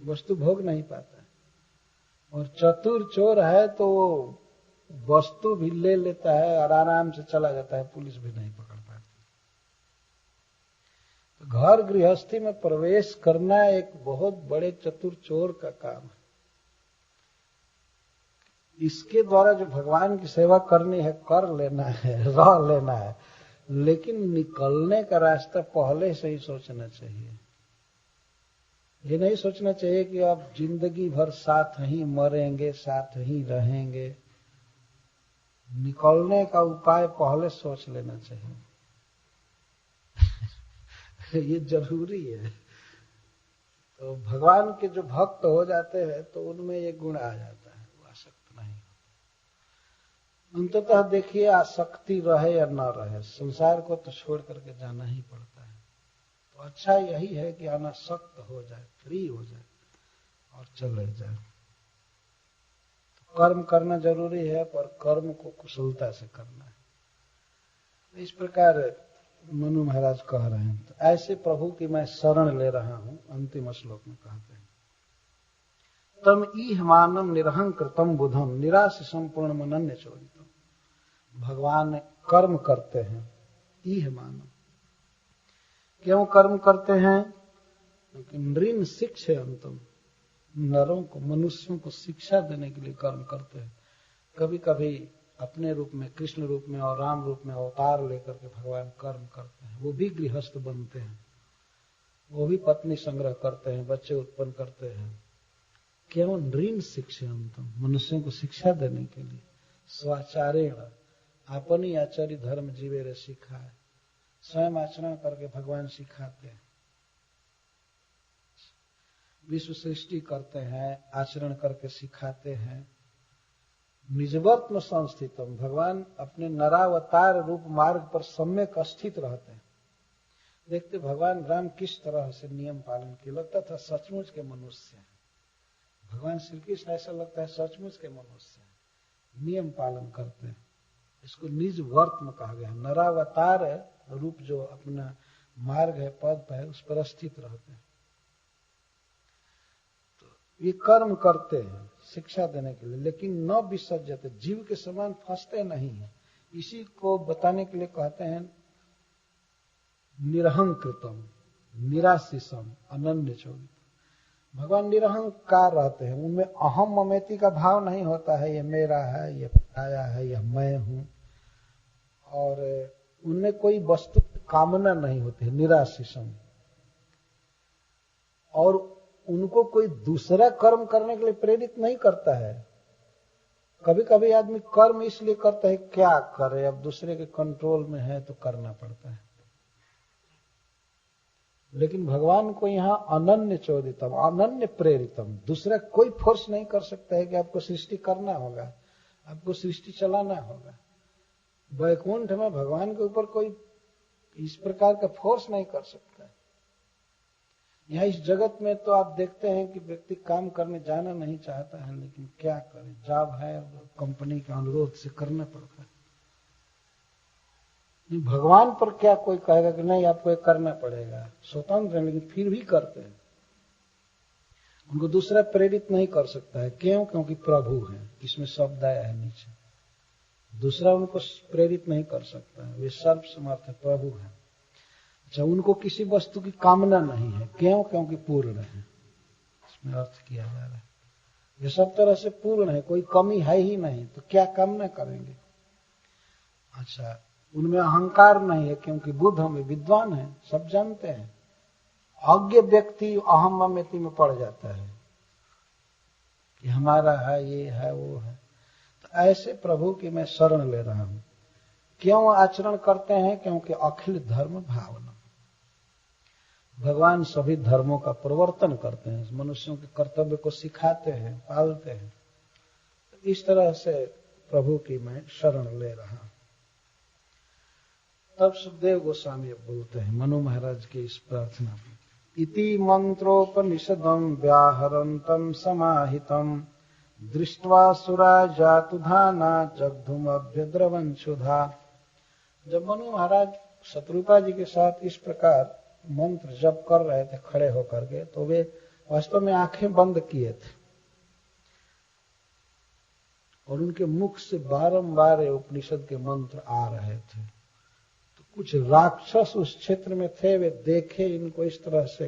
वस्तु भोग नहीं पाता है। और चतुर चोर है तो वस्तु भी ले लेता है और आराम से चला जाता है, पुलिस भी नहीं पकड़ पाती। तो घर गृहस्थी में प्रवेश करना एक बहुत बड़े चतुर चोर का काम है। इसके द्वारा जो भगवान की सेवा करनी है कर लेना है, रह लेना है, लेकिन निकलने का रास्ता पहले से ही सोचना चाहिए। ये नहीं सोचना चाहिए कि अब जिंदगी भर साथ ही मरेंगे, साथ ही रहेंगे। निकलने का उपाय पहले सोच लेना चाहिए। ये जरूरी है। तो भगवान के जो भक्त हो जाते हैं तो उनमें ये गुण आ जाता है, वो आसक्त नहीं। अंततः देखिए, आसक्ति रहे या न रहे, संसार को तो छोड़ करके जाना ही पड़ता है। तो अच्छा यही है कि अनासक्त हो जाए, फ्री हो जाए और चले जाए। तो कर्म करना जरूरी है, पर कर्म को कुशलता से करना है। इस प्रकार मनु महाराज कह रहे हैं। तो ऐसे प्रभु की मैं शरण ले रहा हूं, अंतिम श्लोक में कहते हैं। तम ईह मानम निरहंकृतम बुधम निराश संपूर्ण मनन्य चोरितम। भगवान कर्म करते हैं, ईह मानम। क्यों कर्म करते हैं? क्योंकि नृन शिक्षयन्तम, नरों को, मनुष्यों को शिक्षा देने के लिए कर्म करते हैं। कभी कभी अपने रूप में, कृष्ण रूप में और राम रूप में अवतार लेकर के भगवान कर्म करते हैं। वो भी गृहस्थ बनते हैं, वो भी पत्नी संग्रह करते हैं, बच्चे उत्पन्न करते हैं। क्यों? नृन शिक्षयन्तम, मनुष्यों को शिक्षा देने के लिए। स्वाचारेण, अपनी आचार्य धर्म जीवेरे सीखा है, स्वयं आचरण करके भगवान सिखाते हैं। विश्व सृष्टि करते हैं, आचरण करके सिखाते हैं। निजवर्त्म संस्थितम, भगवान अपने नरावतार रूप मार्ग पर सम्यक स्थित रहते हैं। देखते भगवान राम किस तरह से नियम पालन किए, लगता था सचमुच के मनुष्य हैं। भगवान श्री कृष्ण ऐसा लगता है सचमुच के मनुष्य हैं, नियम पालन करते हैं। इसको निज वर्त्म कहा गया। नरावतार रूप जो अपना मार्ग है, पद है, उस पर स्थित रहते हैं। तो ये कर्म करते हैं शिक्षा देने के लिए, लेकिन न विसर्जते, जीव के समान फंसते नहीं है। इसी को बताने के लिए कहते हैं निरहंकृतम निराशिसम अनन्य चोरित। भगवान निरहंकार रहते हैं, उनमें अहम ममेती का भाव नहीं होता है, ये मेरा है, ये पराया है, यह मैं हूं। और उनमें कोई वस्तु कामना नहीं होती है, निराशिसम। और उनको कोई दूसरा कर्म करने के लिए प्रेरित नहीं करता है। कभी कभी आदमी कर्म इसलिए करता है, क्या करे, अब दूसरे के कंट्रोल में है तो करना पड़ता है। लेकिन भगवान को यहाँ अनन्य चोदितम, अनन्य प्रेरितम, दूसरा कोई फोर्स नहीं कर सकता है कि आपको सृष्टि करना होगा, आपको सृष्टि चलाना होगा। वैकुंठ में भगवान के ऊपर कोई इस प्रकार का फोर्स नहीं कर सकता है। यहाँ इस जगत में तो आप देखते हैं कि व्यक्ति काम करने जाना नहीं चाहता है, लेकिन क्या करे, जॉब है, कंपनी के अनुरोध से करना पड़ता है। भगवान पर क्या कोई कहेगा कि नहीं आपको ये करना पड़ेगा, स्वतंत्र है, लेकिन फिर भी करते हैं। उनको दूसरा प्रेरित नहीं कर सकता है। क्यों? क्योंकि प्रभु है। इसमें शब्द आया है नीचे, दूसरा उनको प्रेरित नहीं कर सकता है, वे सर्वसमर्थ है, प्रभु है। अच्छा, उनको किसी वस्तु की कामना नहीं है। क्यों? क्योंकि पूर्ण है। इसमें अर्थ किया जा रहा है ये सब तरह से पूर्ण है, कोई कमी है ही नहीं, तो क्या कामना करेंगे। अच्छा, उनमें अहंकार नहीं है, क्योंकि बुद्ध में विद्वान है, सब जानते हैं। अज्ञ व्यक्ति अहम ममेती में पड़ जाता है कि हमारा है, ये है, वो है। तो ऐसे प्रभु की मैं शरण ले रहा हूं। क्यों आचरण करते हैं? क्योंकि अखिल धर्म भावना, भगवान सभी धर्मों का प्रवर्तन करते हैं, मनुष्यों के कर्तव्य को सिखाते हैं, पालते हैं। तो इस तरह से प्रभु की मैं शरण ले रहा हूं। तब सुखदेव गोस्वामी बोलते हैं मनु महाराज की इस प्रार्थना में, इति मंत्रोपनिषदम व्याहरंतम समाहितम दृष्ट्वा सुरा जातुधाना जगधुम अभ्यद्रवंशुधा। जब मनु महाराज शत्रुपा जी के साथ इस प्रकार मंत्र जप कर रहे थे खड़े होकर के, तो वे वास्तव में आंखें बंद किए थे और उनके मुख से बारंबार उपनिषद के मंत्र आ रहे थे। तो कुछ राक्षस उस क्षेत्र में थे, वे देखे इनको इस तरह से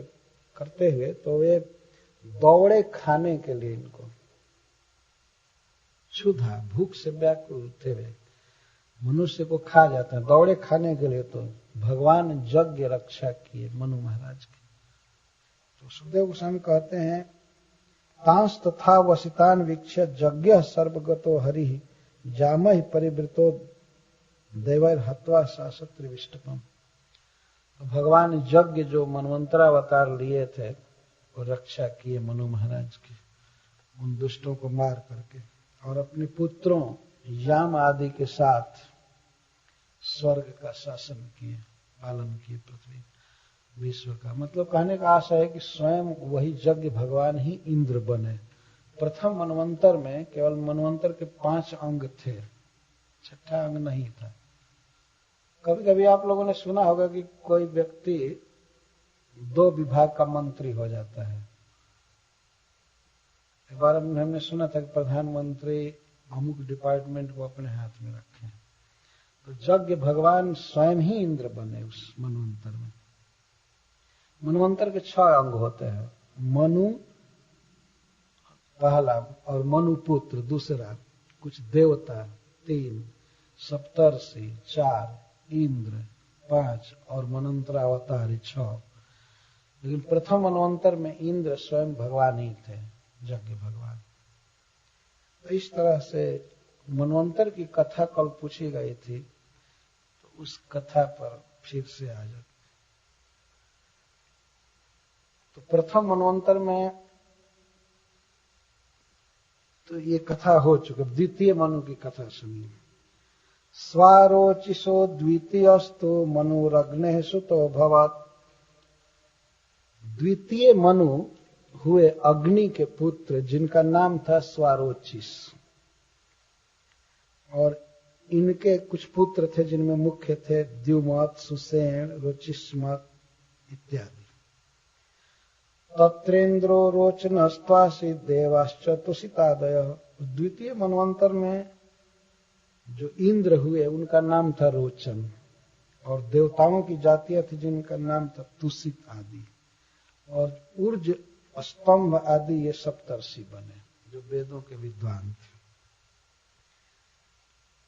करते हुए तो वे दौड़े खाने के लिए। इनको क्षुधा भूख से व्याकुल थे, वे मनुष्य को खा जाते हैं, दौड़े खाने के लिए। तो भगवान यज्ञ रक्षा किए मनु महाराज की। तो सुखदेव गोस्वामी कहते हैं तांस तथा वसितान वीक्ष्य यज्ञ सर्वगतो हरि जामहि परिवृतो देवैर हत्वा शास्त्र विष्टपम। तो भगवान यज्ञ जो मनवंतरावतार लिए थे वो रक्षा किए मनु महाराज की, उन दुष्टों को मार करके, और अपने पुत्रों याम आदि के साथ स्वर्ग का शासन किए, पालन किए पृथ्वी विश्व का। मतलब कहने का आशा है कि स्वयं वही यज्ञ भगवान ही इंद्र बने। प्रथम मनवंतर में केवल मनवंतर के 5 अंग थे, छठा अंग नहीं था। कभी कभी आप लोगों ने सुना होगा कि कोई व्यक्ति 2 विभाग का मंत्री हो जाता है। एक बार हमने सुना था कि प्रधानमंत्री अमुक डिपार्टमेंट को अपने हाथ में रखे। तो यज्ञ भगवान स्वयं ही इंद्र बने उस मनवंतर में। मनवंतर के 6 अंग होते हैं, मनु पहला, और मनु पुत्र दूसरा, कुछ देवता 3, सप्तर्षि 4, इंद्र 5 और मनवंतरावतारी 6। लेकिन प्रथम मनवंतर में इंद्र स्वयं भगवान ही थे, यज्ञ भगवान। तो इस तरह से मनवंतर की कथा कल पूछी गई थी, तो उस कथा पर फिर से आ जाते। तो प्रथम मनवंतर में तो ये कथा हो चुकी। द्वितीय मनु की कथा सुनिए। स्वारोचिषो द्वितीयस्तु मनुरग्ने सुतो भवत्। द्वितीय मनु हुए अग्नि के पुत्र, जिनका नाम था स्वारोचिष। और इनके कुछ पुत्र थे जिनमें मुख्य थे द्युमत, सुसेन, रोचिष्मत इत्यादि। तत्रेन्द्रो रोचनस्त्वासि देवाश्चतुषितादय। द्वितीय मनवंतर में जो इंद्र हुए उनका नाम था रोचन, और देवताओं की जातियां थी जिनका नाम था तुषित आदि। और ऊर्ज, स्तंभ आदि ये सप्तर्षि बने जो वेदों के विद्वान थे।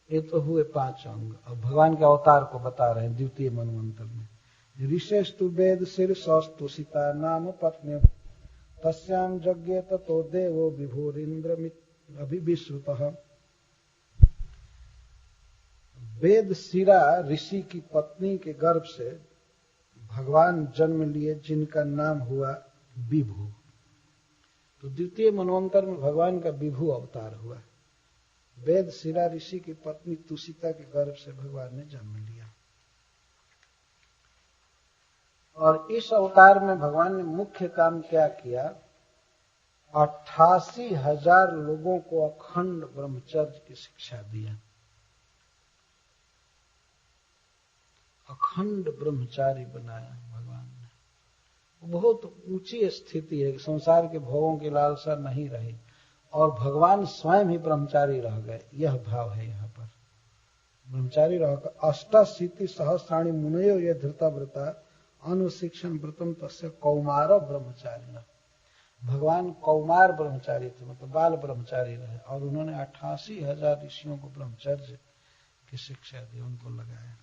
ये तो हुए 5 अंग। और भगवान के अवतार को बता रहे हैं द्वितीय मनवंतर में। ऋषेस्तु वेद शीर्षस्तुषिता नाम पत्नी तस्याम यज्ञे ततो देवो विभोरिंद्र अभिविश्रुतः। वेद शिरा ऋषि की पत्नी के गर्भ से भगवान जन्म लिए, जिनका नाम हुआ विभु। तो द्वितीय मनवंतर में भगवान का विभु अवतार हुआ। वेद शिरा ऋषि की पत्नी तुषिता के गर्भ से भगवान ने जन्म लिया। और इस अवतार में भगवान ने मुख्य काम क्या किया? 88,000 लोगों को अखंड ब्रह्मचर्य की शिक्षा दिया। अखंड ब्रह्मचारी बनाया भगवान ने। बहुत ऊंची स्थिति है, संसार के भोगों की लालसा नहीं रही, और भगवान स्वयं ही ब्रह्मचारी रह गए। यह भाव है यहाँ पर, ब्रह्मचारी रहकर। अष्टाशीति सहस्राणि मुनयो ये धृतव्रता अनुशिक्षण व्रतम तस्य कौमार ब्रह्मचारी। भगवान कौमार ब्रह्मचारी थे, मतलब बाल ब्रह्मचारी रहे, और उन्होंने 88,000 ऋषियों को ब्रह्मचर्य की शिक्षा दी, उनको लगाया।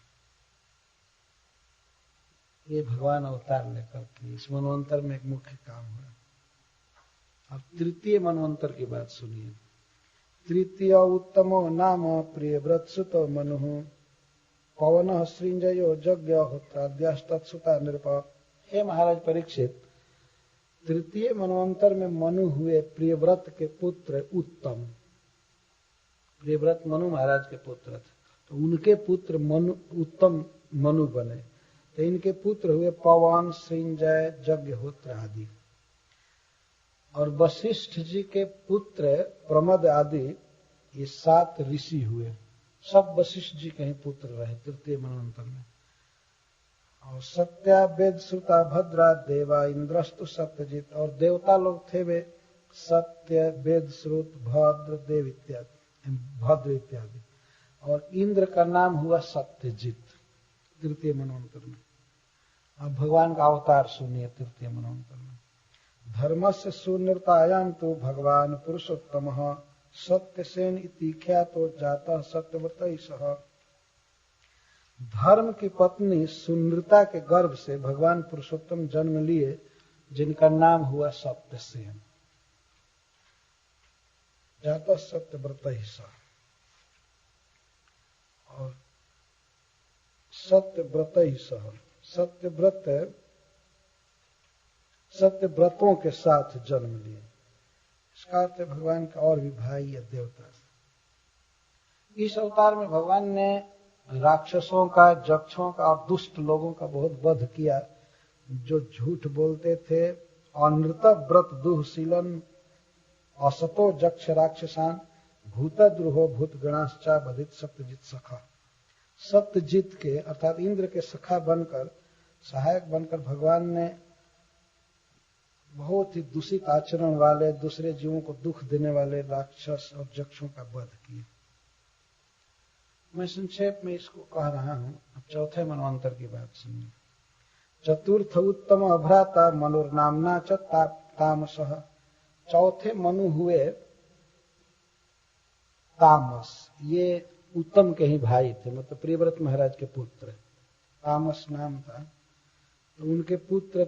ये भगवान अवतार लेकर के इस मनवंतर में एक मुख्य काम हुआ। अब तृतीय मनवंतर की बात सुनिए। तृतीय उत्तमो नाम प्रिय व्रतसुत मनु पवन सृंजयो यज्ञ होत्राद्यास्तत्सुता नृप। हे महाराज परीक्षित, तृतीय मनवंतर में मनु हुए प्रियव्रत के पुत्र उत्तम। प्रियव्रत मनु महाराज के पुत्र थे, तो उनके पुत्र मनु उत्तम मनु बने। तो इनके पुत्र हुए पवन, सृंजय, यज्ञहोत्र आदि। और वशिष्ठ जी के पुत्र प्रमद आदि, ये 7 ऋषि हुए। सब वशिष्ठ जी के ही पुत्र रहे तृतीय मनवंतर में। और सत्या, वेद, श्रुता, भद्रा, देवा, इंद्रस्तु सत्यजित। और देवता लोग थे वे सत्य, वेद, श्रुत, भद्र, देव इत्यादि। भद्र इत्यादि। और इंद्र का नाम हुआ सत्यजित तृतीय मनवंतर में। अब भगवान का अवतार सुनिए तृतीय मनवंतर में। धर्मस्य सुनृतायां तो भगवान पुरुषोत्तम सत्यसेन इति ख्यातो जातः सत्यव्रतैः सह। धर्म की पत्नी सुनृता के गर्भ से भगवान पुरुषोत्तम जन्म लिए, जिनका नाम हुआ सत्यसेन। जातः सत्यव्रतैः सह। और सत्यव्रतैः सह, सत्यव्रतों के साथ जन्म लिए। इसका अर्थ है भगवान का और भी भाई या देवता। इस अवतार में भगवान ने राक्षसों का, जक्षों का और दुष्ट लोगों का बहुत वध किया, जो झूठ बोलते थे। अनृत व्रत दुःशीलन असतो जक्ष राक्षसान भूतद्रुहो भूतगणाश्चा बधित सत्यजित सखा। सत्यजित के अर्थात इंद्र के सखा बनकर, सहायक बनकर भगवान ने बहुत ही दूषित आचरण वाले, दूसरे जीवों को दुख देने वाले राक्षस और जक्षों का वध किया। मैं संक्षेप में इसको कह रहा हूं। अब चौथे मनवंतर की बात सुनिए। चतुर्थ उत्तम अभ्राता मनुर्नामना च तामसः। चौथे मनु हुए तामस। ये उत्तम के ही भाई थे, मतलब प्रियव्रत महाराज के पुत्र। तामस नाम था। तो उनके पुत्र